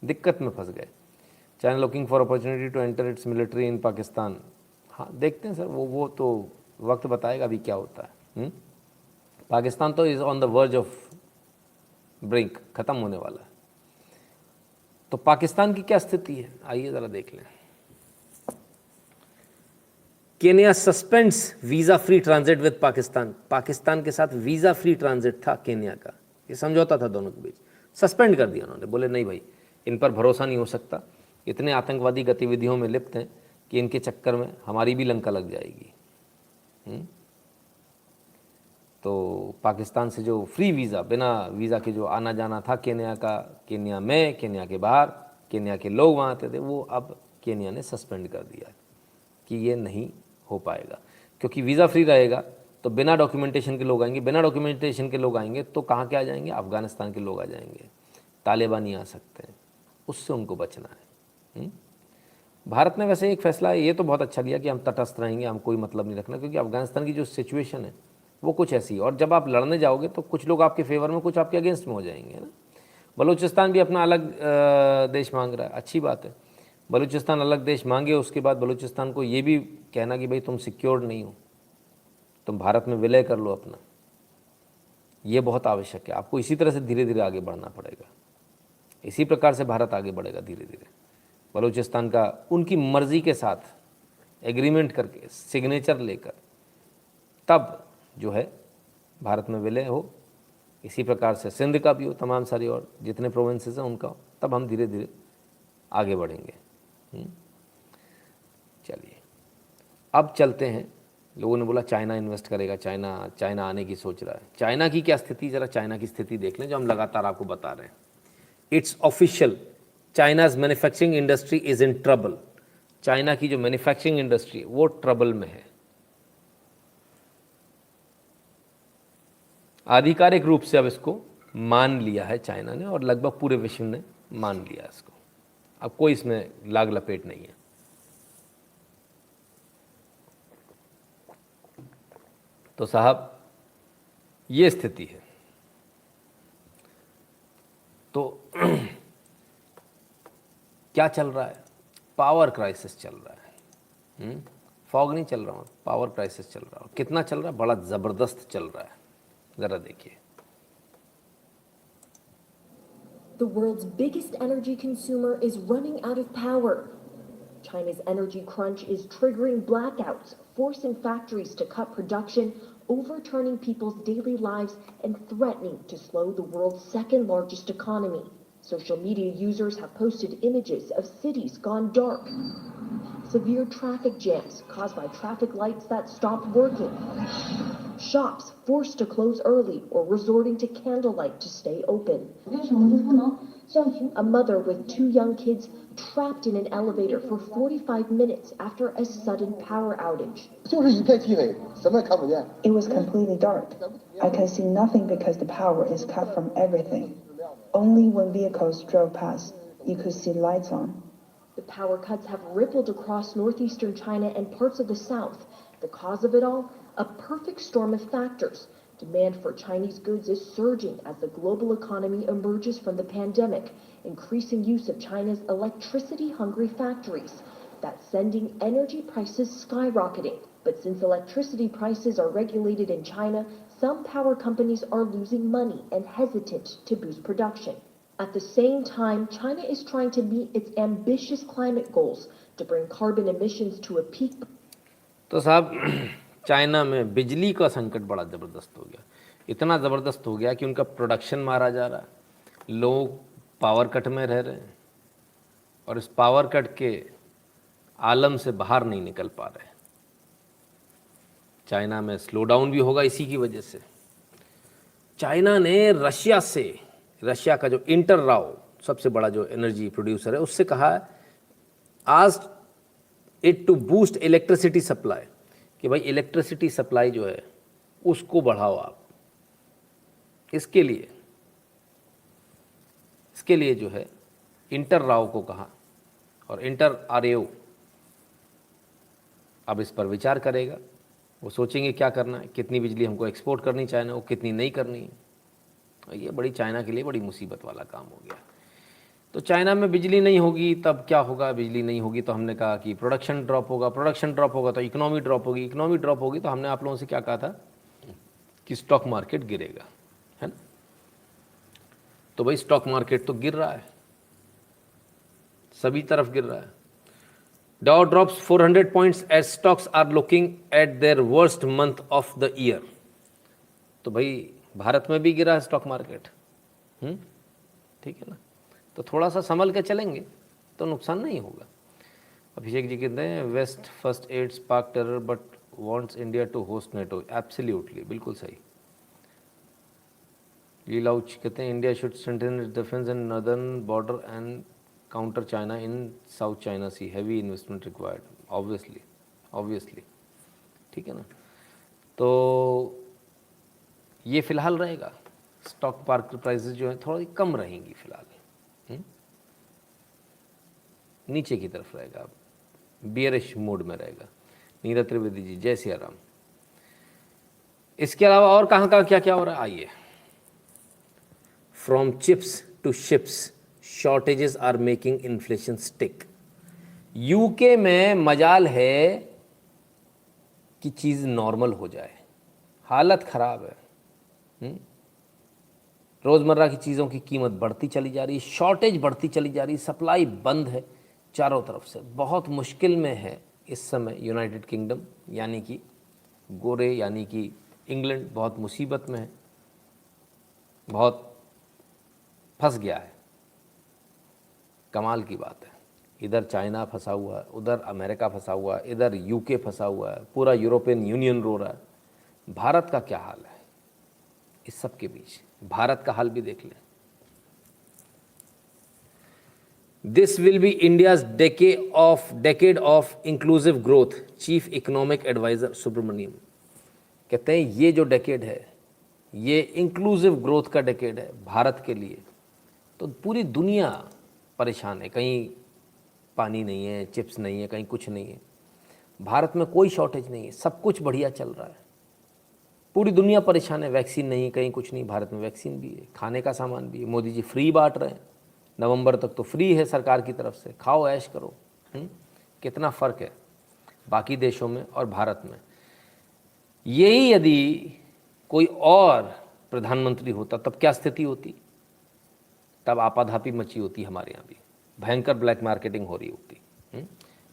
दिक्कत में फंस गए। China looking for opportunity to enter its military in Pakistan. हाँ देखते हैं सर, वो तो वक्त बताएगा अभी क्या होता है। पाकिस्तान तो is on the verge of brink, ख़त्म होने वाला है। तो पाकिस्तान की क्या स्थिति है, आइए ज़रा देख लें। Kenya suspends visa free transit with Pakistan. Pakistan के साथ वीज़ा फ्री ट्रांजिट था केन्या का, ये समझौता था दोनों के बीच, सस्पेंड कर दिया उन्होंने। बोले नहीं भाई, इन पर भरोसा नहीं हो सकता, इतने आतंकवादी गतिविधियों में लिप्त हैं कि इनके चक्कर में हमारी भी लंका लग जाएगी। तो पाकिस्तान से जो फ्री वीज़ा, बिना वीज़ा के जो आना जाना था केन्या का, केन्या में, केन्या के बाहर, केन्या के लोग वहाँ आते थे, वो अब केन्या ने सस्पेंड कर दिया कि ये नहीं हो पाएगा। क्योंकि वीज़ा फ्री रहेगा तो बिना डॉक्यूमेंटेशन के लोग आएंगे, बिना डॉक्यूमेंटेशन के लोग आएंगे तो कहाँ के आ जाएंगे? अफ़गानिस्तान के लोग आ जाएंगे, तालिबानी आ सकते हैं, उससे उनको बचना है। भारत ने वैसे एक फ़ैसला ये तो बहुत अच्छा लिया कि हम तटस्थ रहेंगे, हम कोई मतलब नहीं रखना, क्योंकि अफ़गानिस्तान की जो सिचुएशन है वो कुछ ऐसी है, और जब आप लड़ने जाओगे तो कुछ लोग आपके फेवर में, कुछ आपके अगेंस्ट में हो जाएंगे ना। बलूचिस्तान भी अपना अलग देश मांग रहा है, अच्छी बात है, बलूचिस्तान अलग देश मांगे, उसके बाद बलूचिस्तान को ये भी कहना कि भाई तुम सिक्योर्ड नहीं हो, तुम भारत में विलय कर लो अपना, ये बहुत आवश्यक है। आपको इसी तरह से धीरे धीरे आगे बढ़ना पड़ेगा, इसी प्रकार से भारत आगे बढ़ेगा धीरे धीरे। बलूचिस्तान का उनकी मर्ज़ी के साथ एग्रीमेंट करके, सिग्नेचर लेकर, तब जो है भारत में विलय हो। इसी प्रकार से सिंध का भी हो, तमाम सारी और जितने प्रोविंसेस हैं उनका हो, तब हम धीरे धीरे आगे बढ़ेंगे। चलिए अब चलते हैं। लोगों ने बोला चाइना इन्वेस्ट करेगा, चाइना आने की सोच रहा है। चाइना की क्या स्थिति, ज़रा चाइना की स्थिति देख लें जो हम लगातार आपको बता रहे हैं। It's official, China's manufacturing industry is in trouble. China की जो मैन्युफैक्चरिंग इंडस्ट्री है वो ट्रबल में है। आधिकारिक रूप से अब इसको मान लिया है चाइना ने, और लगभग पूरे विश्व ने मान लिया इसको। अब कोई इसमें लाग लपेट नहीं है। तो साहब ये स्थिति है। तो क्या चल रहा है? पावर क्राइसिस चल रहा है। फॉग नहीं चल रहा, पावर क्राइसिस चल रहा है। कितना चल रहा है? बड़ा ज़बरदस्त चल रहा है, ज़रा देखिए। The world's biggest energy consumer is running out of power. China's energy crunch is triggering blackouts, forcing factories to cut production, overturning people's daily lives, and threatening to slow the world's second largest economy. Social media users have posted images of cities gone dark. Severe traffic jams caused by traffic lights that stopped working. Shops forced to close early or resorting to candlelight to stay open. A mother with 2 young kids trapped in an elevator for 45 minutes after a sudden power outage. It was completely dark. I could see nothing because the power is cut from everything. Only when vehicles drove past, you could see lights on. The power cuts have rippled across northeastern China and parts of the south. The cause of it all? A perfect storm of factors. Demand for Chinese goods is surging as the global economy emerges from the pandemic, increasing use of China's electricity-hungry factories. That's sending energy prices skyrocketing. But since electricity prices are regulated in China, some power companies are losing money and hesitant to boost production. At the same time, China is trying to meet its ambitious climate goals to bring carbon emissions to a peak. तो साहब China में बिजली का संकट बड़ा ज़बरदस्त हो गया। इतना ज़बरदस्त हो गया कि उनका प्रोडक्शन मारा जा रहा है, लोग पावर कट में रह रहे हैं और इस पावर कट के आलम से बाहर नहीं निकल पा रहे। चाइना में स्लो डाउन भी होगा इसी की वजह से। चाइना ने रशिया का जो इंटर राव सबसे बड़ा जो एनर्जी प्रोड्यूसर है उससे कहा है आज it to boost electricity supply, कि भाई इलेक्ट्रिसिटी सप्लाई जो है उसको बढ़ाओ आप। इसके लिए जो है इंटर राव को कहा और इंटर आरएओ अब इस पर विचार करेगा। वो सोचेंगे क्या करना है, कितनी बिजली हमको एक्सपोर्ट करनी चाइना को, कितनी नहीं करनी है। और ये बड़ी चाइना के लिए बड़ी मुसीबत वाला काम हो गया। तो चाइना में बिजली नहीं होगी तब क्या होगा, बिजली नहीं होगी तो हमने कहा कि प्रोडक्शन ड्रॉप होगा, प्रोडक्शन ड्रॉप होगा तो इकोनॉमी ड्रॉप होगी, इकोनॉमी ड्रॉप होगी तो हमने आप लोगों से क्या कहा था कि स्टॉक मार्केट गिरेगा, है ना। तो भाई स्टॉक मार्केट तो गिर रहा है, सभी तरफ गिर रहा है। Dow drops 400 points as stocks are looking at their worst month of the year। तो भाई भारत में भी गिरा है स्टॉक मार्केट, ठीक है ना। तो थोड़ा सा संभल के चलेंगे तो नुकसान नहीं होगा। अभिषेक जी कहते हैं west first aid spark terror but wants India to host NATO. Absolutely, बिल्कुल सही। लीलाउच कहते हैं India should strengthen its defence in northern border and counter China in South China Sea, heavy investment required. Obviously, ठीक है ना। तो ये फिलहाल रहेगा, स्टॉक मार्केट प्राइसेस जो है थोड़ी कम रहेंगी फिलहाल, नीचे की तरफ रहेगा, बियरिश मोड में रहेगा। नीरज त्रिवेदी जी जय सिया राम। इसके अलावा और कहाँ क्या क्या हो रहा है आइए। From chips to ships shortages are making inflation stick. UK में मजाल है कि चीज़ नॉर्मल हो जाए, हालत ख़राब है। रोज़मर्रा की चीज़ों की कीमत बढ़ती चली जा रही, शॉर्टेज बढ़ती चली जा रही, सप्लाई बंद है चारों तरफ से। बहुत मुश्किल में है इस समय यूनाइटेड किंगडम, यानी कि गोरे यानी कि इंग्लैंड बहुत मुसीबत में है, बहुत फंस गया है। कमाल की बात है, इधर चाइना फंसा हुआ है, उधर अमेरिका फंसा हुआ है, इधर यूके फंसा हुआ है, पूरा यूरोपियन यूनियन रो रहा है। भारत का क्या हाल है इस सब के बीच? भारत का हाल भी देख लें। This will be India's decade of inclusive growth, chief economic adviser Subramanian कहते हैं ये जो डेकेड है ये इंक्लूसिव ग्रोथ का डेकेड है भारत के लिए। तो पूरी दुनिया परेशान है, कहीं पानी नहीं है, चिप्स नहीं है, कहीं कुछ नहीं है। भारत में कोई शॉर्टेज नहीं है, सब कुछ बढ़िया चल रहा है। पूरी दुनिया परेशान है, वैक्सीन नहीं, कहीं कुछ नहीं, भारत में वैक्सीन भी है, खाने का सामान भी है। मोदी जी फ्री बांट रहे हैं, नवंबर तक तो फ्री है सरकार की तरफ से, खाओ ऐश करो। कितना फ़र्क है बाकी देशों में और भारत में। यही यदि कोई और प्रधानमंत्री होता तब क्या स्थिति होती? तब आपाधापी मची होती हमारे यहाँ भी, भयंकर ब्लैक मार्केटिंग हो रही होती।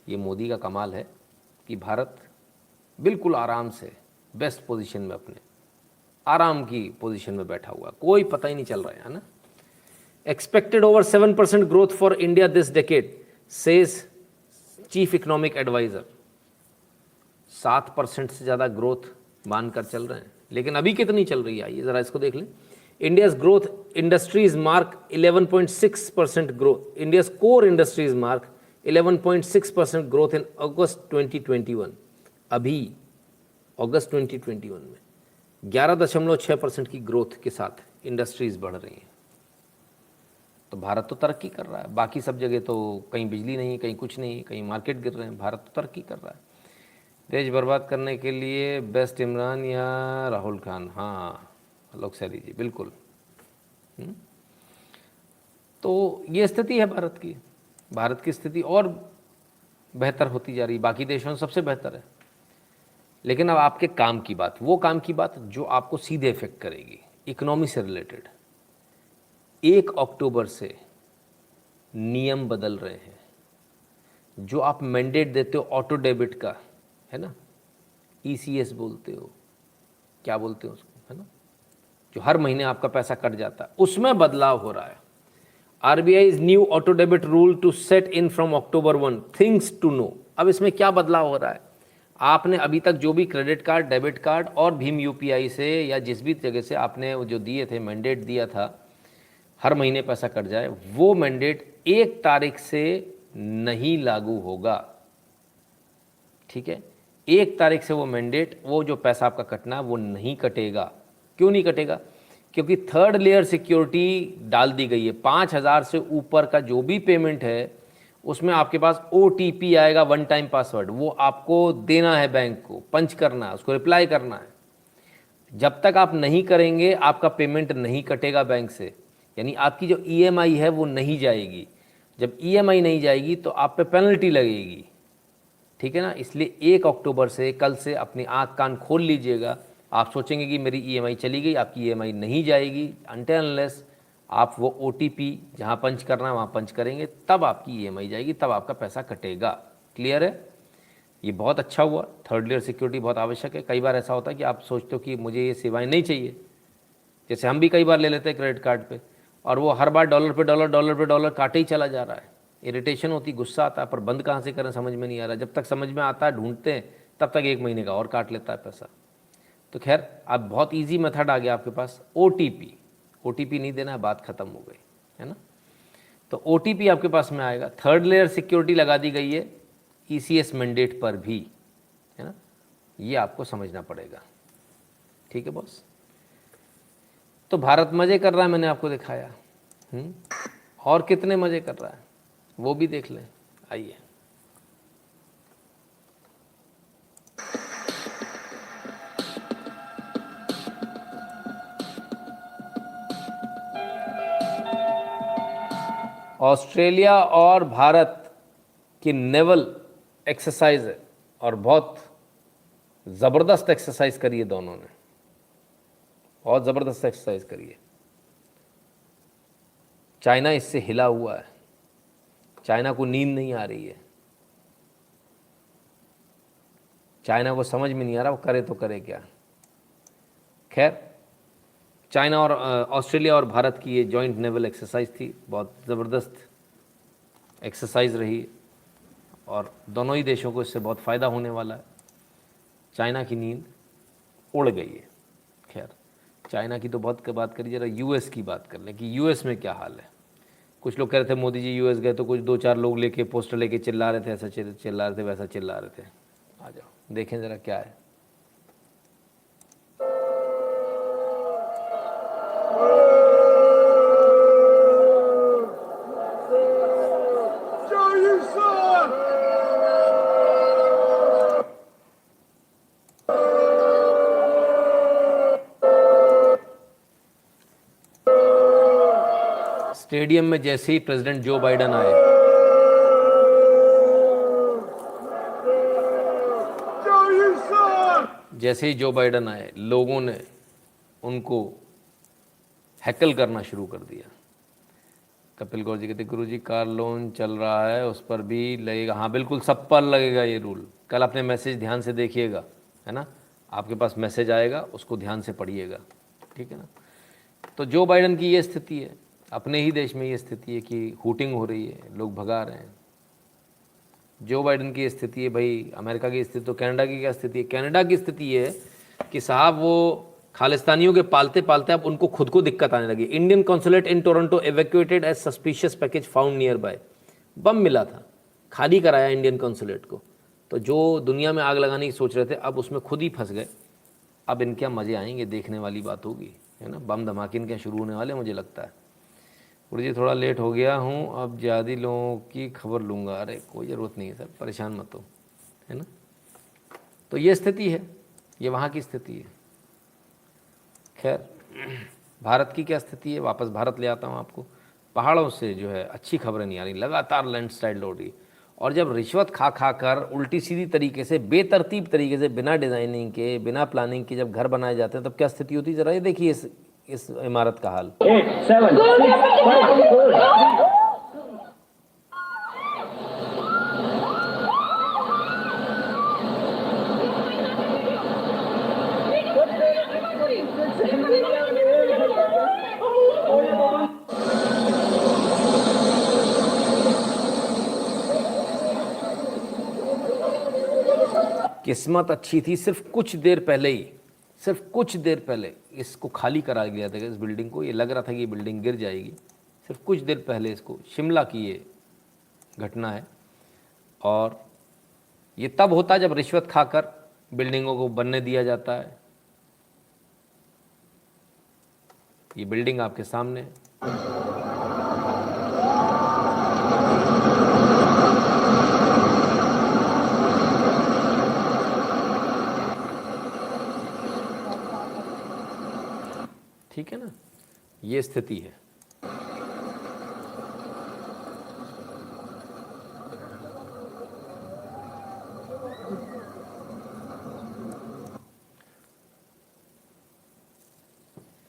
ये मोदी का कमाल है कि भारत बिल्कुल आराम से बेस्ट पोजीशन में, अपने आराम की पोजीशन में बैठा हुआ, कोई पता ही नहीं चल रहा है ना। Expected over 7% growth for India this decade says chief economic adviser. 7% से ज़्यादा ग्रोथ मानकर चल रहे हैं, लेकिन अभी कितनी चल रही है आइए ज़रा इसको देख लें। India's growth industries mark 11.6% growth. India's core industries mark 11.6% growth in August 2021. अभी अगस्त 2021 में 11.6% की ग्रोथ के साथ इंडस्ट्रीज बढ़ रही हैं। तो भारत तो तरक्की कर रहा है, बाकी सब जगह तो कहीं बिजली नहीं, कहीं कुछ नहीं, कहीं मार्केट गिर रहे हैं, भारत तो तरक्की कर रहा है। देश बर्बाद करने के लिए बेस्ट इमरान या राहुल खान? हाँ लोक सैली जी बिल्कुल। तो ये स्थिति है भारत की। भारत की स्थिति और बेहतर होती जा रही, बाकी देशों में सबसे बेहतर है। लेकिन अब आपके काम की बात, वो काम की बात जो आपको सीधे इफेक्ट करेगी, इकोनॉमी से रिलेटेड। 1 अक्टूबर से नियम बदल रहे हैं। जो आप मैंडेट देते हो ऑटो डेबिट का, है ना, ECS बोलते हो, क्या बोलते हो उसको, है ना, जो हर महीने आपका पैसा कट जाता है, उसमें बदलाव हो रहा है। RBI's new auto debit rule to set in from October 1 things to know। अब इसमें क्या बदलाव हो रहा है? आपने अभी तक जो भी क्रेडिट कार्ड, डेबिट कार्ड और भीम UPI से या जिस भी जगह से आपने जो दिए थे, मैंडेट दिया था हर महीने पैसा कट जाए, वो मैंडेट 1 तारीख से नहीं लागू होगा। ठीक है, 1 तारीख से वो मैंडेट, वो जो पैसा आपका कटना है वो नहीं कटेगा। क्यों नहीं कटेगा? क्योंकि थर्ड लेयर सिक्योरिटी डाल दी गई है। 5,000 से ऊपर का जो भी पेमेंट है उसमें आपके पास OTP आएगा, 1 टाइम पासवर्ड, वो आपको देना है बैंक को, पंच करना है, उसको रिप्लाई करना है। जब तक आप नहीं करेंगे आपका पेमेंट नहीं कटेगा बैंक से, यानी आपकी जो EMI है वो नहीं जाएगी। जब EMI नहीं जाएगी तो आप पे पेनल्टी लगेगी। ठीक है ना, इसलिए 1 अक्टूबर से, कल से अपनी आँख कान खोल लीजिएगा। आप सोचेंगे कि मेरी EMI चली गई, आपकी EMI नहीं जाएगी अनटिल अनलेस आप वो OTP जहाँ पंच करना है वहाँ पंच करेंगे, तब आपकी EMI जाएगी, तब आपका पैसा कटेगा। क्लियर है? ये बहुत अच्छा हुआ। थर्ड लेयर सिक्योरिटी बहुत आवश्यक है। कई बार ऐसा होता है कि आप सोचते हो कि मुझे ये सेवाएं नहीं चाहिए, जैसे हम भी कई बार ले लेते हैं क्रेडिट कार्ड पे, और वो हर बार डॉलर पे डॉलर काटे ही चला जा रहा है। इरिटेशन होती, गुस्सा आता है, पर बंद कहाँ से करें समझ में नहीं आ रहा। जब तक समझ में आता है, ढूंढते हैं, तब तक 1 महीने का और काट लेता है पैसा। तो खैर, अब बहुत ईजी मेथड आ गया आपके पास, OTP नहीं देना है, बात खत्म हो गई है ना। तो OTP आपके पास में आएगा। थर्ड लेयर सिक्योरिटी लगा दी गई है ECS मैंडेट पर भी, है ना, ये आपको समझना पड़ेगा। ठीक है बॉस। तो भारत मज़े कर रहा है, मैंने आपको दिखाया। और कितने मज़े कर रहा है वो भी देख लें, आइए। ऑस्ट्रेलिया और भारत की नेवल एक्सरसाइज है और बहुत ज़बरदस्त एक्सरसाइज करी है दोनों ने, बहुत ज़बरदस्त एक्सरसाइज करी है। चाइना इससे हिला हुआ है, चाइना को नींद नहीं आ रही है, चाइना को समझ में नहीं आ रहा वो करे तो करे क्या। खैर, चाइना और ऑस्ट्रेलिया और भारत की ये जॉइंट नेवल एक्सरसाइज थी, बहुत ज़बरदस्त एक्सरसाइज रही और दोनों ही देशों को इससे बहुत फ़ायदा होने वाला है। चाइना की नींद उड़ गई है। खैर, चाइना की तो बहुत बात करी, जरा US की बात कर लें कि US में क्या हाल है। कुछ लोग कह रहे थे मोदी जी US गए तो कुछ 2-4 लोग लेके पोस्टर लेके चिल्ला रहे थे, ऐसा चिल्ला रहे थे, वैसा चिल्ला रहे थे। आ जाओ देखें ज़रा क्या है। स्टेडियम में जैसे ही प्रेसिडेंट जो बाइडेन आए, जैसे ही जो बाइडेन आए, लोगों ने उनको हैकल करना शुरू कर दिया। कपिल गौर जी कहते गुरु जी कार लोन चल रहा है उस पर भी लगेगा। हाँ बिल्कुल, सब पर लगेगा ये रूल। कल अपने मैसेज ध्यान से देखिएगा, है ना, आपके पास मैसेज आएगा, उसको ध्यान से पढ़िएगा। ठीक है ना। तो जो बाइडेन की ये स्थिति है, अपने ही देश में ये स्थिति है कि हूटिंग हो रही है, लोग भगा रहे हैं। जो बाइडेन की स्थिति है, भाई अमेरिका की स्थिति, तो कनाडा की क्या स्थिति है? कनाडा की स्थिति ये है कि साहब वो खालिस्तानियों के पालते पालते अब उनको खुद को दिक्कत आने लगी। Indian consulate in Toronto evacuated as suspicious package found nearby. Bomb मिला था, खाली कराया इंडियन कॉन्सुलेट को। तो जो दुनिया में आग लगाने की सोच रहे थे, अब उसमें खुद ही फंस गए। अब इनके मज़े आएंगे, देखने वाली बात होगी, है ना। बम धमाके इनके शुरू होने वाले मुझे लगता है। गुरु जी थोड़ा लेट हो गया हूँ, अब ज़्यादा लोगों की खबर लूँगा। अरे कोई ज़रूरत नहीं है सर, परेशान मत हो, है ना। तो ये स्थिति है, ये वहाँ की स्थिति है। खैर, भारत की क्या स्थिति है, वापस भारत ले आता हूँ आपको। पहाड़ों से जो है अच्छी खबरें नहीं आ रही, लगातार लैंडस्लाइड हो रही। और जब रिश्वत खा खा कर उल्टी सीधी तरीके से, बेतरतीब तरीके से, बिना डिज़ाइनिंग के, बिना प्लानिंग के जब घर बनाए जाते हैं, तब क्या स्थिति होती है, ज़रा ये देखिए इस इमारत का हाल। 8, 7, 6, 5, 4 Hey, किस्मत अच्छी थी, सिर्फ कुछ देर पहले इसको खाली करा गया था, इस बिल्डिंग को। ये लग रहा था कि ये बिल्डिंग गिर जाएगी, सिर्फ कुछ देर पहले इसको, शिमला की ये घटना है। और ये तब होता है जब रिश्वत खाकर बिल्डिंगों को बनने दिया जाता है। ये बिल्डिंग आपके सामने है। ठीक है ना, ये स्थिति है।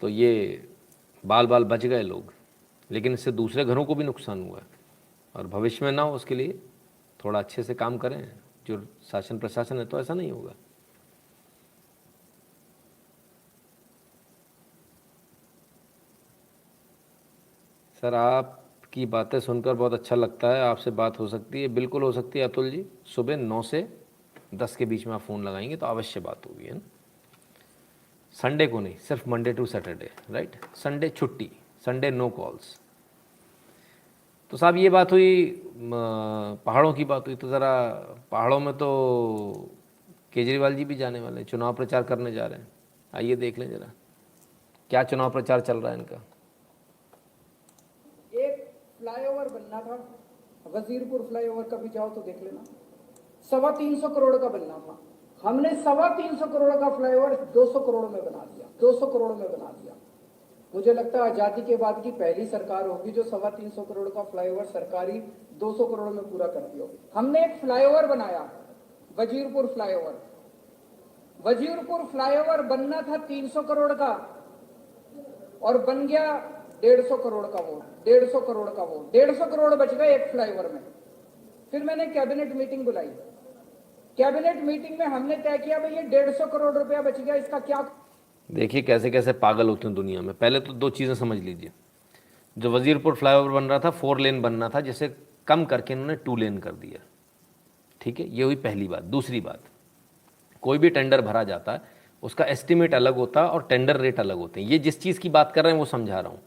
तो ये बाल बाल बच गए लोग, लेकिन इससे दूसरे घरों को भी नुकसान हुआ है। और भविष्य में ना हो उसके लिए थोड़ा अच्छे से काम करें जो शासन प्रशासन है, तो ऐसा नहीं होगा। सर आपकी बातें सुनकर बहुत अच्छा लगता है, आपसे बात हो सकती है? बिल्कुल हो सकती है अतुल जी। सुबह 9 से 10 के बीच में आप फ़ोन लगाएंगे तो अवश्य बात होगी, है ना। संडे को नहीं, सिर्फ Monday to Saturday, right. Sunday छुट्टी, संडे नो कॉल्स। तो साहब ये बात हुई, पहाड़ों की बात हुई, तो ज़रा पहाड़ों में तो केजरीवाल जी भी जाने वाले हैं, चुनाव प्रचार करने जा रहे हैं। आइए देख लें ज़रा क्या चुनाव प्रचार चल रहा है इनका। एक फ्लाईओवर बनना था, वजीरपुर फ्लाईओवर का भी जाओ तो देख लेना, 325 करोड़ का बनना था। हमने 325 करोड़ का फ्लाईओवर 200 करोड़ में बना दिया, 200 करोड़ में बना दिया। मुझे लगता है आजादी के बाद की पहली सरकार होगी जो 325 करोड़ का फ्लाईओवर सरकारी 200 करोड़ में पूरा करती होगी। हमने एक फ्लाईओवर बनाया, वजीरपुर फ्लाईओवर। वजीरपुर फ्लाईओवर बनना था 300 करोड़ का और बन गया 150 करोड़ का वो, 150 करोड़ का वो, 150 करोड़ बच गए एक फ्लाईओवर में। फिर मैंने कैबिनेट मीटिंग बुलाई, कैबिनेट मीटिंग में हमने तय किया भाई ये 150 करोड़ रुपया बच गया, इसका क्या। देखिए कैसे कैसे पागल होते हैं दुनिया में। पहले तो दो चीज़ें समझ लीजिए, जो वजीरपुर फ्लाईओवर बन रहा था 4 लेन बनना था, जिसे कम करके इन्होंने 2 लेन कर दिया। ठीक है, ये हुई पहली बात। दूसरी बात, कोई भी टेंडर भरा जाता है उसका एस्टिमेट अलग होता है और टेंडर रेट अलग होते हैं। ये जिस चीज़ की बात कर रहे हैं वो समझा रहा हूँ।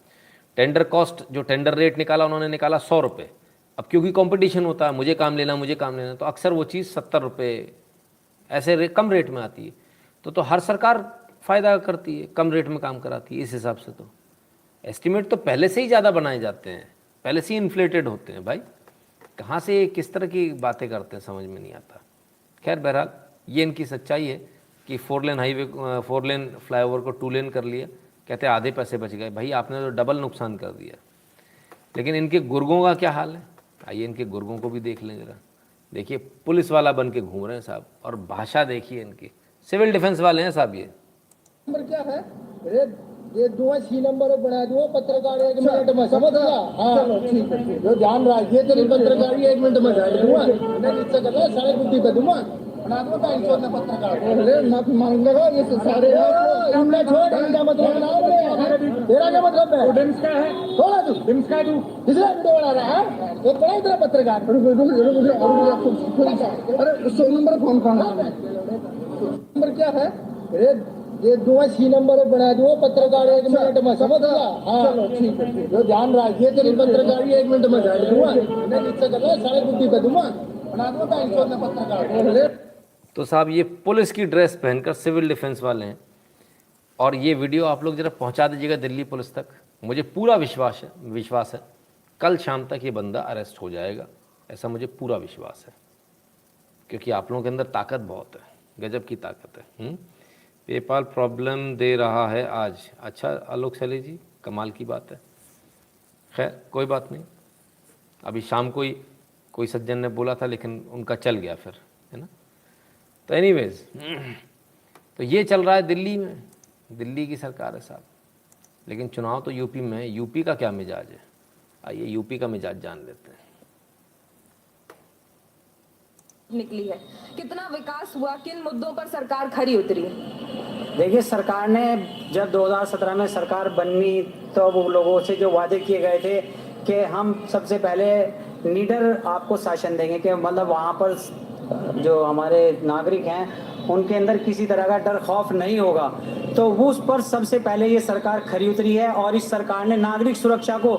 टेंडर कॉस्ट, जो टेंडर रेट निकाला उन्होंने निकाला 100 रुपये। अब क्योंकि कंपटीशन होता है, मुझे काम लेना, तो अक्सर वो चीज़ 70 रुपये ऐसे कम रेट में आती है। तो हर सरकार फ़ायदा करती है, कम रेट में काम कराती है। इस हिसाब से तो एस्टिमेट तो पहले से ही ज़्यादा बनाए जाते हैं, पहले से ही इन्फ्लेटेड होते हैं। भाई कहाँ से किस तरह की बातें करते हैं, समझ में नहीं आता। खैर बहरहाल ये इनकी सच्चाई है कि 4 लेन हाईवे, 4 लेन फ्लाईओवर को 2 लेन कर लिया, कहते आधे पैसे बच गए। भाई आपने तो डबल नुकसान कर दिया। लेकिन इनके गुर्गों का क्या हाल है, आइए इनके गुर्गों को भी देख लें जरा। देखिए पुलिस वाला बन के घूम रहे हैं साहब, और भाषा देखिए इनकी, सिविल डिफेंस वाले हैं साहब। ये नंबर क्या है? ये 2 नंबर बना दो, पत्रकार 1 मिनट में समझ गया। हाँ ठीक है, जो ध्यान रखिए तेरी पत्रकारी 1 मिनट में बैठ दूंगा, नहीं नीचे कर लो, 5:30 पे दूंगा, बना दो 250 में पत्रकार। माफी मांग लगा, ये सारे हमने छोड़, इनका मतलब ना तेरा क्या मतलब है? डिम्स का है, थोड़ा तू डिम्स का, तू इसलिए वीडियो बना रहा है, वो बड़ा तेरा पत्रकार। अरे 100 नंबर कौन कौन नंबर क्या है? ये 2 नंबर बना दो, पत्रकार 1 मिनट में समझ गया। हाँ ठीक है, जो ध्यान रखिए तेरी पत्रकारी 1 मिनट में बैठ दूंगा, नहीं नीचे कर लो, 5:30 पे दूंगा, बना दो 250 में पत्रकार। तो साहब ये पुलिस की ड्रेस पहनकर सिविल डिफेंस वाले हैं, और ये वीडियो आप लोग जरा पहुंचा दीजिएगा दिल्ली पुलिस तक। मुझे पूरा विश्वास है कल शाम तक ये बंदा अरेस्ट हो जाएगा, ऐसा मुझे पूरा विश्वास है, क्योंकि आप लोगों के अंदर ताकत बहुत है, गजब की ताकत है। पेपाल प्रॉब्लम दे रहा है आज। अच्छा आलोक सैली जी, कमाल की बात है। खैर कोई बात नहीं, अभी शाम को ही कोई सज्जन ने बोला था, लेकिन उनका चल गया फिर, है ना। तो एनीवेज, तो ये चल रहा है दिल्ली में, दिल्ली की सरकार है साहब। लेकिन चुनाव तो यूपी में है। यूपी का क्या मिजाज है, आइए यूपी का मिजाज जान लेते हैं। निकली है, कितना विकास हुआ, किन मुद्दों पर सरकार खरी उतरी? देखिए सरकार ने जब 2017 में सरकार बनी तो वो लोगों से जो वादे किए गए थे कि हम सबसे पहले लीडर आपको शासन देंगे, कि मतलब वहाँ पर जो हमारे नागरिक हैं उनके अंदर किसी तरह का डर खौफ नहीं होगा, तो वो उस पर सबसे पहले ये सरकार खरी उतरी है और इस सरकार ने नागरिक सुरक्षा को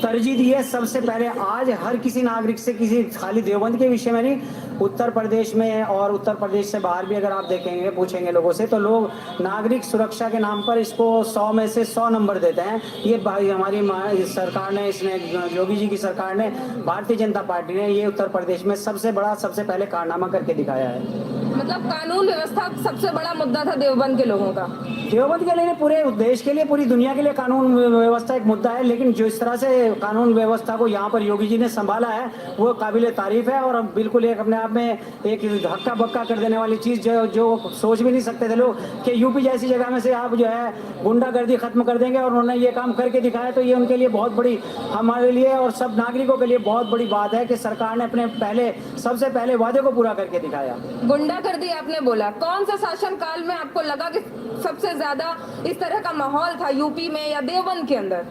तरजीह दी है। सबसे पहले आज हर किसी नागरिक से, किसी खाली देवबंद के विषय में नहीं, उत्तर प्रदेश में और उत्तर प्रदेश से बाहर भी अगर आप देखेंगे, पूछेंगे लोगों से, तो लोग नागरिक सुरक्षा के नाम पर इसको 100 में से 100 नंबर देते हैं। ये हमारी सरकार ने, इसने योगी जी की सरकार ने, भारतीय जनता पार्टी ने ये उत्तर प्रदेश में सबसे बड़ा, सबसे पहले कारनामा करके दिखाया है। मतलब कानून व्यवस्था सबसे बड़ा मुद्दा था देवबंद के लोगों का। देवबंद के लिए, पूरे देश के लिए, पूरी दुनिया के लिए कानून व्यवस्था एक मुद्दा है, लेकिन जो इस तरह से कानून व्यवस्था को यहाँ पर योगी जी ने संभाला है वो काबिले तारीफ है। और बिल्कुल एक अपने आप में एक हक्का बक्का कर देने वाली चीज़ जो सोच भी नहीं सकते थे लोग कि यूपी जैसी जगह में से आप जो है गुंडागर्दी खत्म कर देंगे, और उन्होंने ये काम करके दिखाया। तो ये उनके लिए बहुत बड़ी, हमारे लिए और सब नागरिकों के लिए बहुत बड़ी बात है कि सरकार ने अपने सबसे पहले वादे को पूरा करके दिखाया। गुंडागर्दी आपने बोला, कौन सा शासन काल में आपको लगा कि सबसे ज्यादा इस तरह का माहौल था यूपी में या देवबंद के अंदर?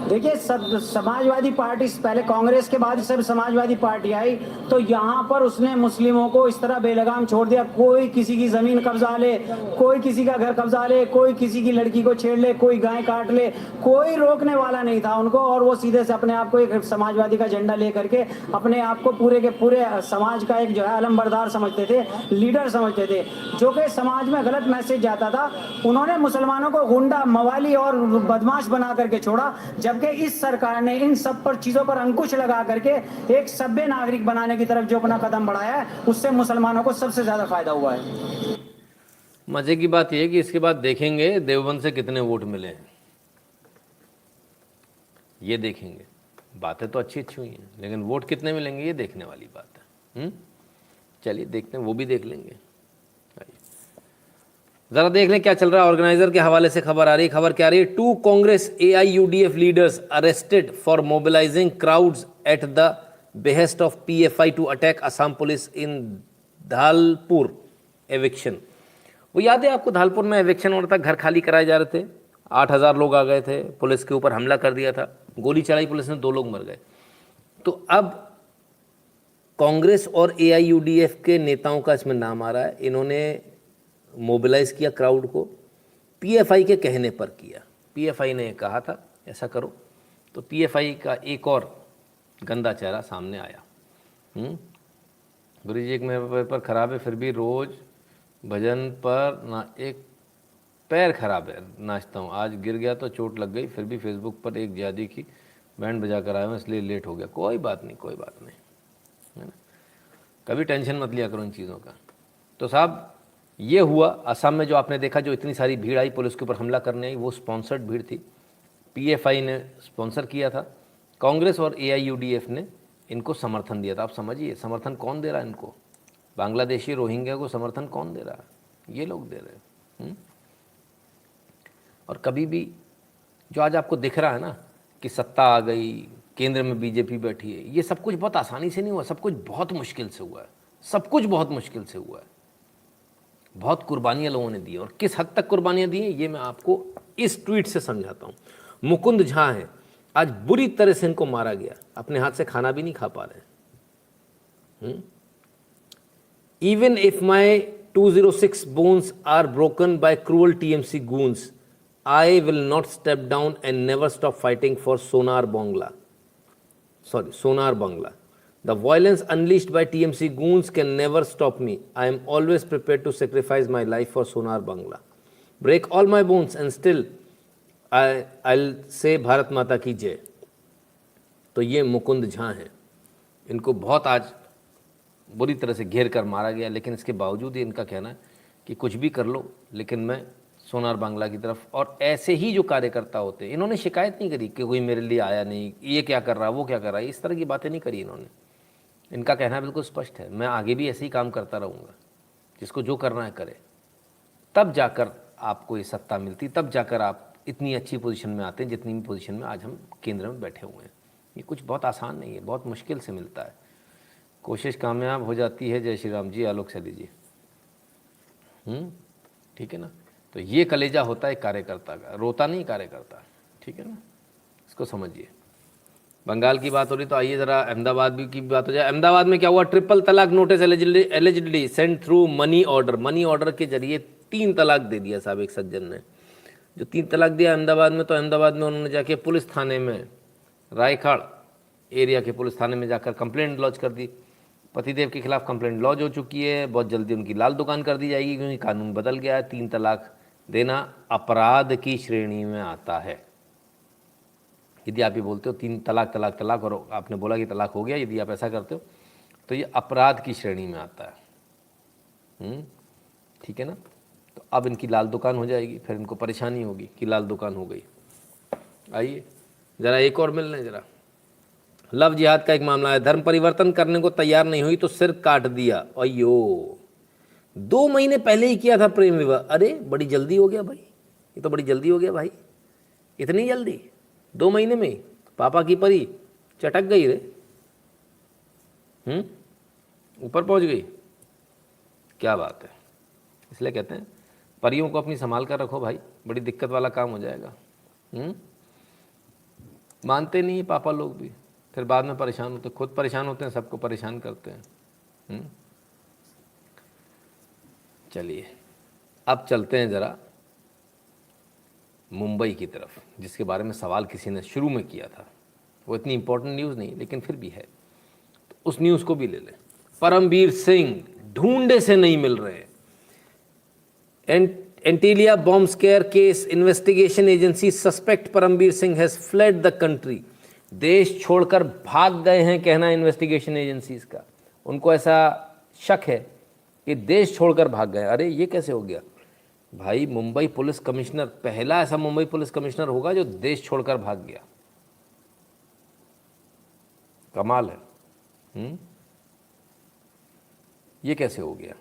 देखिए, समाजवादी पार्टी, पहले कांग्रेस के बाद सब समाजवादी पार्टी आई, तो यहाँ पर उसने मुस्लिमों को इस तरह बेलगाम छोड़ दिया। कोई किसी की जमीन कब्जा ले, कोई किसी का घर कब्जा ले, कोई किसी की लड़की को छेड़ ले, कोई गाय काट ले, कोई रोकने वाला नहीं था उनको। और वो सीधे से अपने आप को एक समाजवादी का झंडा ले करके अपने आप को पूरे के पूरे समाज का एक जो है अलमबरदार समझते थे, लीडर समझते थे, जो कि समाज में गलत मैसेज जाता था। उन्होंने मुसलमानों को गुंडा, मवाली और बदमाश बना करके छोड़ा, जबकि इस सरकार ने इन सब पर चीजों पर अंकुश लगा करके एक सभ्य नागरिक बनाने की तरफ जो अपना कदम बढ़ाया है, उससे मुसलमानों को सबसे ज्यादा फायदा हुआ है। मजे की बात यह है कि इसके बाद देखेंगे देवबंद से कितने वोट मिले हैं, ये देखेंगे। बातें तो अच्छी हुई हैं, लेकिन वोट कितने मिलेंगे ये देखने वाली बात है। चलिए देखते हैं, वो भी देख लेंगे। जरा देख लें क्या चल रहा है। ऑर्गेनाइजर के हवाले से खबर आ रही है। खबर क्या आ रही है? 2 Congress AIUDF leaders arrested for mobilizing crowds at the behest of PFI to attack Assam police in Dhalpur eviction. वो याद है आपको, धालपुर में एविक्शन हो रहा था, घर खाली कराए जा रहे थे, 8000 लोग आ गए थे, पुलिस के ऊपर हमला कर दिया था, गोली चलाई पुलिस ने, 2 लोग मर गए। तो अब कांग्रेस और AIUDF के नेताओं का इसमें नाम आ रहा है। इन्होंने मोबिलाइज किया क्राउड को, PFI के कहने पर किया। PFI ने कहा था ऐसा करो, तो PFI का एक और गंदा चेहरा सामने आया। गुरु जी, एक मेरा पेपर खराब है, फिर भी रोज़ भजन पर ना एक पैर खराब है, नाचता हूँ, आज गिर गया तो चोट लग गई, फिर भी फेसबुक पर एक ज्यादी की बैंड बजा कर आया हूँ, इसलिए लेट हो गया। कोई बात नहीं, कोई बात नहीं, है ना, कभी टेंशन मत लिया करो इन चीज़ों का। तो साहब ये हुआ असम में, जो आपने देखा, जो इतनी सारी भीड़ आई पुलिस के ऊपर हमला करने आई, वो स्पॉन्सर्ड भीड़ थी, PFI ने स्पॉन्सर किया था, कांग्रेस और AIUDF ने इनको समर्थन दिया था। आप समझिए समर्थन कौन दे रहा है इनको, बांग्लादेशी रोहिंग्या को समर्थन कौन दे रहा है? ये लोग दे रहे हैं। और कभी भी जो आज आपको दिख रहा है ना कि सत्ता आ गई, केंद्र में BJP बैठी है, ये सब कुछ बहुत आसानी से नहीं हुआ, सब कुछ बहुत मुश्किल से हुआ है, सब कुछ बहुत मुश्किल से हुआ है। बहुत कुर्बानियां लोगों ने दी, और किस हद तक कुर्बानियां दी हैं ये मैं आपको इस ट्वीट से समझाता हूं। मुकुंद झा हैं, आज बुरी तरह से इनको मारा गया, अपने हाथ से खाना भी नहीं खा पा रहे। Even if my 206 bones are broken by cruel TMC goons, I will not step down and never stop fighting for Sonar Bangla. The violence unleashed by TMC goons can never stop me. I am always prepared to sacrifice my life for Sonar Bangla. Break all my bones and still I'll say Bharat माता की जय। तो ये मुकुंद झा हैं, इनको बहुत आज बुरी तरह से घेर कर मारा गया, लेकिन इसके बावजूद ही इनका कहना है कि कुछ भी कर लो, लेकिन मैं सोनार बांग्ला की तरफ। और ऐसे ही जो कार्यकर्ता होते हैं, इन्होंने शिकायत नहीं करी कि कोई मेरे लिए आया नहीं, ये क्या कर रहा, वो क्या कर रहा है, इस तरह की बातें नहीं करी इन्होंने। इनका कहना बिल्कुल स्पष्ट है, मैं आगे भी ऐसे ही काम करता रहूँगा, जिसको जो करना है करे। तब जाकर आपको ये सत्ता मिलती, तब जाकर आप इतनी अच्छी पोजीशन में आते हैं जितनी भी पोजीशन में आज हम केंद्र में बैठे हुए हैं। ये कुछ बहुत आसान नहीं है, बहुत मुश्किल से मिलता है। कोशिश कामयाब हो जाती है। जय श्री राम जी, आलोक सैली जी। ठीक है ना, तो ये कलेजा होता है कार्यकर्ता का, रोता नहीं कार्यकर्ता, ठीक है ना, इसको समझिए। बंगाल की बात हो रही तो आइए ज़रा अहमदाबाद भी की बात हो जाए। अहमदाबाद में क्या हुआ? ट्रिपल तलाक notice allegedly send through money order के जरिए 3 तलाक दे दिया साहब एक सज्जन ने, जो 3 तलाक दिया अहमदाबाद में। तो अहमदाबाद में उन्होंने जाके पुलिस थाने में, रायखाड़ एरिया के पुलिस थाने में जाकर कंप्लेंट लॉन्च कर दी। पतिदेव के खिलाफ कंप्लेंट लॉन्च हो चुकी है, बहुत जल्दी उनकी लाल दुकान कर दी जाएगी क्योंकि कानून बदल गया है। 3 तलाक देना अपराध की श्रेणी में आता है। यदि आप ये बोलते हो 3 तलाक और आपने बोला कि तलाक हो गया, यदि आप ऐसा करते हो तो ये अपराध की श्रेणी में आता है। ठीक है ना? तो अब इनकी लाल दुकान हो जाएगी, फिर इनको परेशानी होगी कि लाल दुकान हो गई। आइए ज़रा एक और मिल लें ज़रा। लव जिहाद का एक मामला है। धर्म परिवर्तन करने को तैयार नहीं हुई तो सिर काट दिया। अयो 2 महीने पहले ही किया था प्रेम विवाह। अरे बड़ी जल्दी हो गया भाई, ये तो बड़ी जल्दी हो गया भाई, इतनी जल्दी 2 महीने में पापा की परी चटक गई रे, ऊपर पहुंच गई। क्या बात है। इसलिए कहते हैं परियों को अपनी संभाल कर रखो भाई, बड़ी दिक्कत वाला काम हो जाएगा। मानते नहीं पापा लोग भी, फिर बाद में परेशान होते, खुद परेशान होते हैं, सबको परेशान करते हैं। चलिए अब चलते हैं ज़रा मुंबई की तरफ, जिसके बारे में सवाल किसी ने शुरू में किया था। वो इतनी इंपॉर्टेंट न्यूज़ नहीं लेकिन फिर भी है, तो उस न्यूज़ को भी ले लें। परमबीर सिंह ढूंढे से नहीं मिल रहे। Antilia bomb square case investigation agency suspect Parambir Singh has fled the country. देश छोड़कर भाग गए हैं, कहना इन्वेस्टिगेशन एजेंसीज का। उनको ऐसा शक है कि देश छोड़कर भाग गए। अरे ये कैसे हो गया भाई? मुंबई पुलिस कमिश्नर, पहला ऐसा मुंबई पुलिस कमिश्नर होगा जो देश छोड़कर भाग गया। कमाल है। ये कैसे हो गया?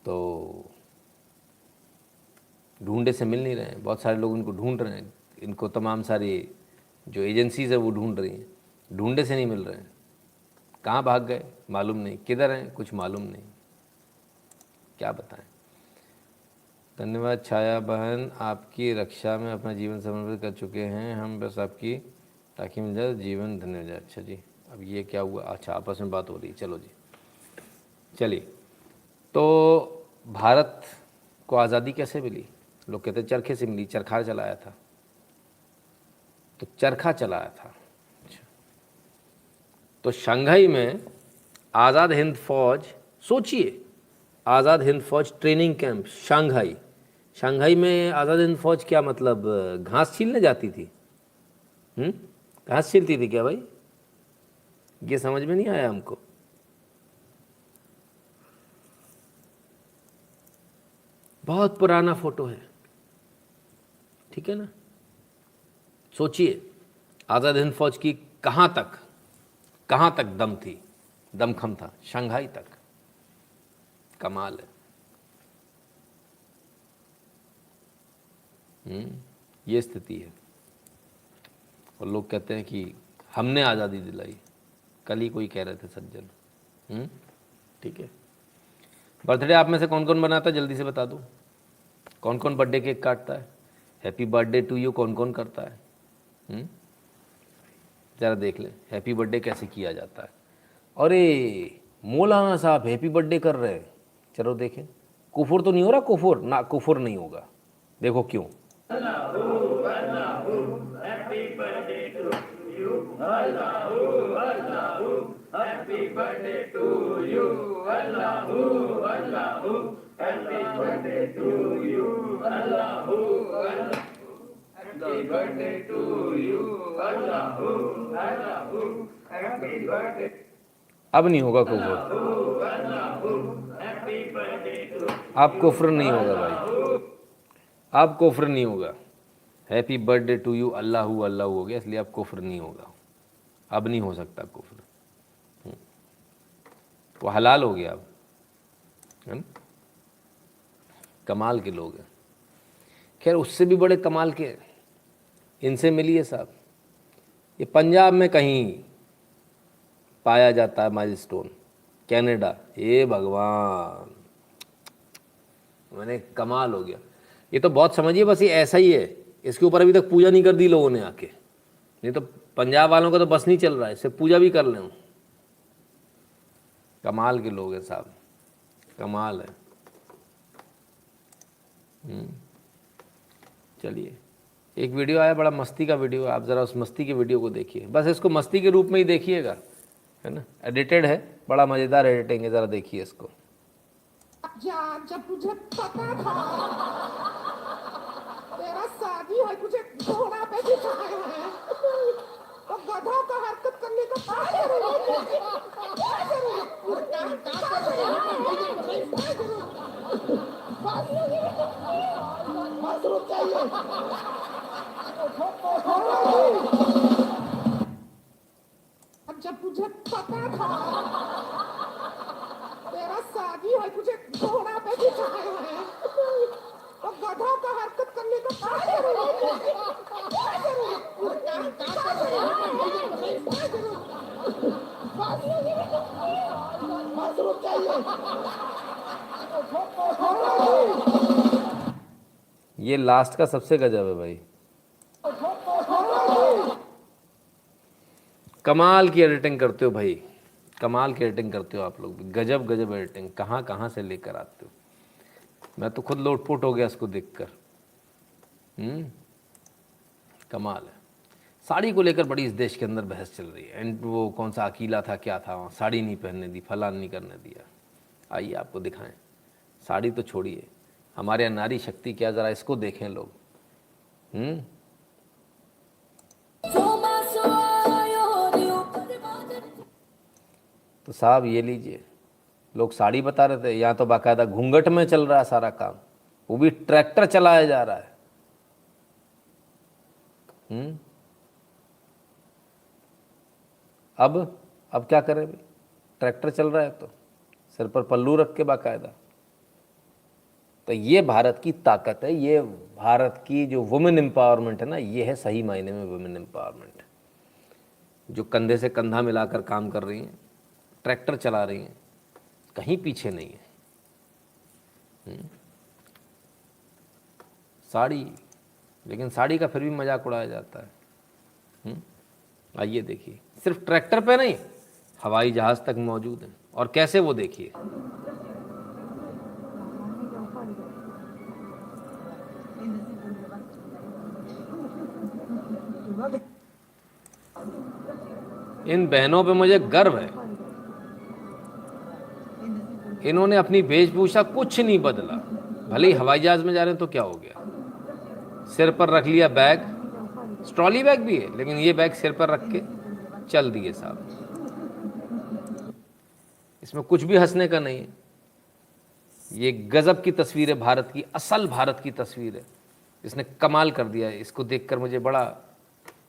तो ढूंढे से मिल नहीं रहे हैं, बहुत सारे लोग इनको ढूंढ रहे हैं, इनको तमाम सारी जो एजेंसीज है वो ढूंढ रही हैं, ढूंढे से नहीं मिल रहे हैं। कहाँ भाग गए मालूम नहीं, किधर हैं कुछ मालूम नहीं, क्या बताएं। धन्यवाद छाया बहन, आपकी रक्षा में अपना जीवन समर्पित कर चुके हैं हम, बस आपकी ताकि मिल जाए जीवन धन्य हो जाए। अच्छा जी, अब ये क्या हुआ? अच्छा आपस में बात हो रही है, चलो जी। चलिए, तो भारत को आज़ादी कैसे मिली? लोग कहते हैं चरखे से मिली, चरखा चलाया था, तो चरखा चलाया था। अच्छा, तो शंघाई में आज़ाद हिंद फौज, सोचिए आज़ाद हिंद फौज ट्रेनिंग कैंप शंघाई। शंघाई में आज़ाद हिंद फौज क्या मतलब घास छीलने जाती थी? घास छीलती थी क्या भाई? ये समझ में नहीं आया हमको। बहुत पुराना फोटो है, ठीक है ना? सोचिए आज़ाद हिंद फौज की कहाँ तक दम थी, दमखम था, शंघाई तक। कमाल है। ये स्थिति है, और लोग कहते हैं कि हमने आज़ादी दिलाई। कल ही कोई कह रहे थे सज्जन। ठीक है, बर्थडे आप में से कौन कौन बनाता है जल्दी से बता दूं? कौन कौन बर्थडे केक काटता है? हैप्पी बर्थडे टू यू कौन कौन करता है? ज़रा देख लें हैप्पी बर्थडे कैसे किया जाता है। अरे मौलाना साहब हैप्पी बर्थडे कर रहे हैं, चलो देखें। कुफुर तो नहीं हो रहा? कुफुर ना, कुफुर नहीं होगा, देखो क्यों। अब नहीं होगा कुफर, अब कुफर नहीं होगा भाई, अब कुफर नहीं होगा। हैप्पी बर्थडे टू यू अल्लाहू अल्लाहू हो गया, इसलिए अब कुफर नहीं होगा, अब नहीं हो सकता कुफर, वो हलाल हो गया अब, है ना? कमाल के लोग हैं। खैर उससे भी बड़े कमाल के इनसे मिलिए साहब। ये पंजाब में कहीं पाया जाता है माइलस्टोन, कनाडा। ये भगवान, मैंने कमाल हो गया। ये तो बहुत समझिए बस ये ऐसा ही है, इसके ऊपर अभी तक पूजा नहीं कर दी लोगों ने आके, नहीं तो पंजाब वालों का तो बस नहीं चल रहा है, सिर्फ पूजा भी कर लें। कमाल के लोग हैं साहब, कमाल है। चलिए, एक वीडियो आया, बड़ा मस्ती का वीडियो, आप ज़रा उस मस्ती के वीडियो को देखिए, बस इसको मस्ती के रूप में ही देखिएगा, है ना, एडिटेड है, बड़ा मज़ेदार एडिटिंग है, ज़रा देखिए इसको। जब मुझे पता था तेरा शादी है, मुझे घोड़ा पे बिठाया है, तो गधा का हरकत करने का क्या जरूरत है? जब मुझे पता था तेरा शादी है, मुझे घोड़ा पे बिठाया है, तो गधा का हरकत करने का क्या जरूरत है? ये लास्ट का सबसे गजब है भाई, कमाल की एडिटिंग करते हो भाई, कमाल की एडिटिंग करते हो आप लोग भी, गजब गजब एडिटिंग, कहाँ कहाँ से लेकर आते हो। मैं तो खुद लोटपोट हो गया इसको देखकर। कमाल है। साड़ी को लेकर बड़ी इस देश के अंदर बहस चल रही है, एंड वो कौन सा अकीला था, क्या था वहाँ, साड़ी नहीं पहनने दी, फलान नहीं करने दिया। आइए आपको दिखाएं, साड़ी तो छोड़िए, हमारे यहाँ नारी शक्ति क्या, ज़रा इसको देखें लोग। तो साहब ये लीजिए, लोग साड़ी बता रहे थे, यहाँ तो बाकायदा घूंघट में चल रहा है सारा काम, वो भी ट्रैक्टर चलाया जा रहा है। अब क्या करें भाई, ट्रैक्टर चल रहा है तो सिर पर पल्लू रख के बाकायदा। तो ये भारत की ताकत है, ये भारत की जो वुमेन एम्पावरमेंट है ना, ये है सही मायने में वुमेन एम्पावरमेंट, जो कंधे से कंधा मिलाकर काम कर रही हैं, ट्रैक्टर चला रही हैं, कहीं पीछे नहीं है। साड़ी, लेकिन साड़ी का फिर भी मजाक उड़ाया जाता है। आइए देखिए, सिर्फ ट्रैक्टर पे नहीं, हवाई जहाज तक मौजूद हैं, और कैसे वो देखिए। इन बहनों पे मुझे गर्व है, इन्होंने अपनी वेशभूषा कुछ नहीं बदला, भले ही हवाई जहाज में जा रहे हैं तो क्या हो गया, सिर पर रख लिया बैग, ट्रॉली बैग भी है लेकिन ये बैग सिर पर रख के चल दिए साहब। इसमें कुछ भी हंसने का नहीं है, ये गजब की तस्वीर है, भारत की, असल भारत की तस्वीर है, इसने कमाल कर दिया है। इसको देखकर मुझे बड़ा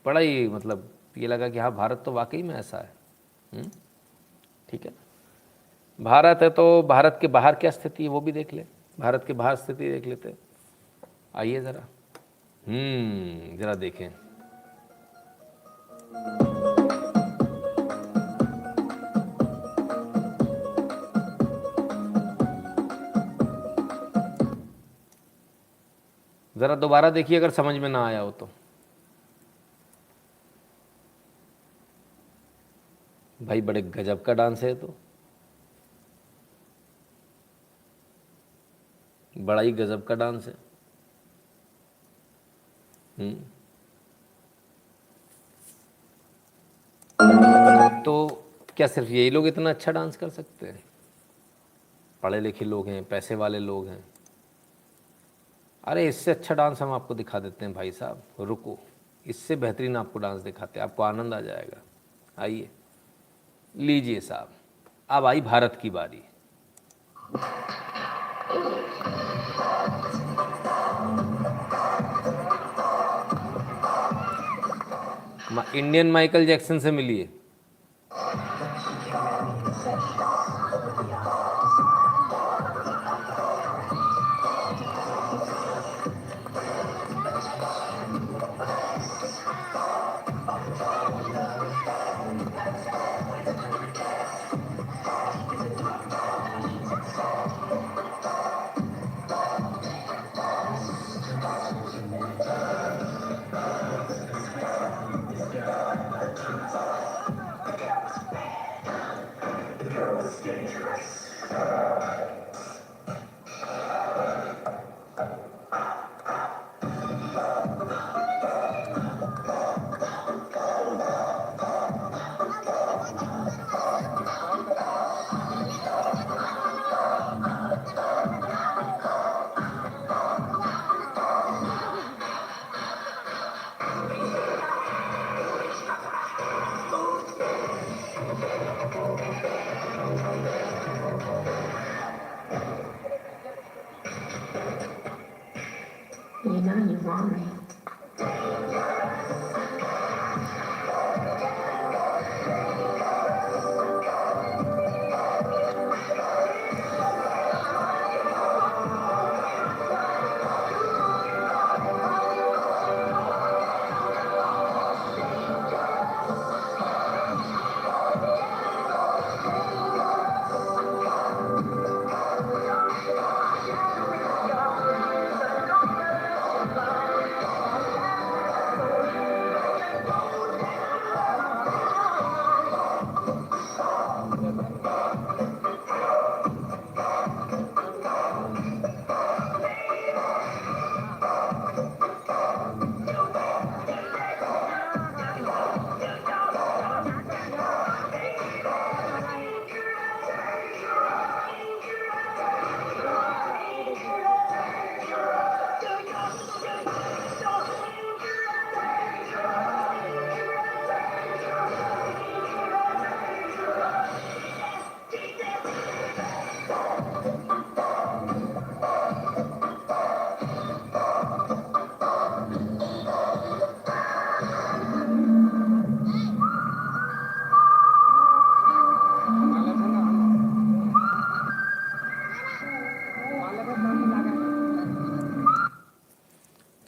ही मतलब ये लगा कि हाँ, भारत तो वाकई में ऐसा है। ठीक है, भारत है तो भारत के बाहर क्या स्थिति है वो भी देख ले, भारत के बाहर स्थिति देख लेते। आइए ज़रा ज़रा देखें। ज़रा दोबारा देखिए अगर समझ में ना आया हो तो। भाई बड़े गजब का डांस है, तो बड़ा ही गजब का डांस है। तो क्या सिर्फ यही लोग इतना अच्छा डांस कर सकते हैं? पढ़े लिखे लोग हैं, पैसे वाले लोग हैं। अरे इससे अच्छा डांस हम आपको दिखा देते हैं भाई साहब, रुको, इससे बेहतरीन आपको डांस दिखाते हैं, आपको आनंद आ जाएगा। आइए लीजिए साहब, अब आई भारत की बारी। इंडियन माइकल जैक्सन से मिलिए। You know you want me.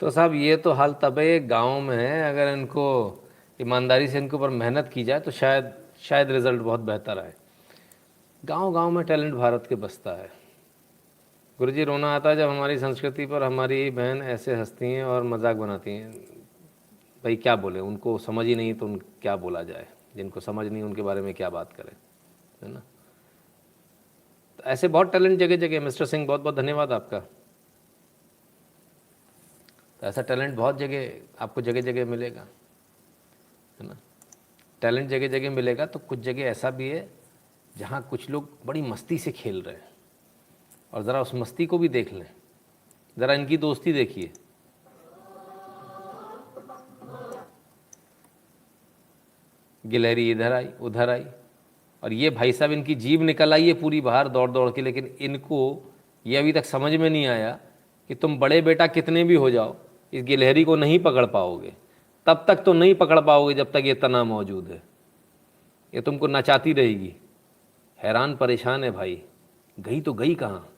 तो साहब ये तो हाल तब है गाँव में है, अगर इनको ईमानदारी से इनके ऊपर मेहनत की जाए तो शायद रिज़ल्ट बहुत बेहतर आए। गांव-गांव में टैलेंट भारत के बसता है। गुरुजी रोना आता है जब हमारी संस्कृति पर हमारी बहन ऐसे हंसती हैं और मजाक बनाती हैं। भाई क्या बोले, उनको समझ ही नहीं तो उन क्या बोला जाए, जिनको समझ नहीं उनके बारे में क्या बात करें, है ना। तो ऐसे बहुत टैलेंट जगह जगह। मिस्टर सिंह बहुत बहुत धन्यवाद आपका। तो ऐसा टैलेंट बहुत जगह आपको जगह जगह मिलेगा, है ना। टैलेंट जगह जगह मिलेगा तो कुछ जगह ऐसा भी है जहाँ कुछ लोग बड़ी मस्ती से खेल रहे हैं, और ज़रा उस मस्ती को भी देख लें, ज़रा इनकी दोस्ती देखिए। गिलहरी इधर आई उधर आई, और ये भाई साहब इनकी जीभ निकल आई है पूरी बाहर दौड़ दौड़ के, लेकिन इनको ये अभी तक समझ में नहीं आया कि तुम बड़े बेटा कितने भी हो जाओ, इस गिलहरी को नहीं पकड़ पाओगे। तब तक तो नहीं पकड़ पाओगे जब तक ये तना मौजूद है। ये तुमको नचाती रहेगी। हैरान परेशान है भाई, गई तो गई कहाँ,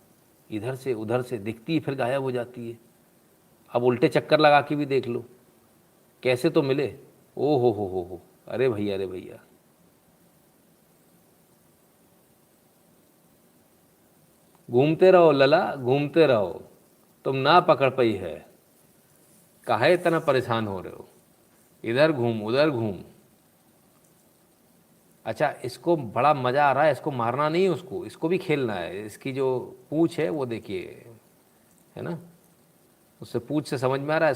इधर से उधर से दिखती है फिर गायब हो जाती है। अब उल्टे चक्कर लगा के भी देख लो कैसे तो मिले। ओ हो, अरे भैया अरे भैया। घूमते रहो लला घूमते रहो, तुम ना पकड़ पाई है, काहे इतना परेशान हो रहे हो, इधर घूम उधर घूम। अच्छा इसको बड़ा मज़ा आ रहा है, इसको मारना नहीं है, उसको इसको भी खेलना है। इसकी जो पूँछ है वो देखिए, है ना, उससे पूँछ से समझ में आ रहा है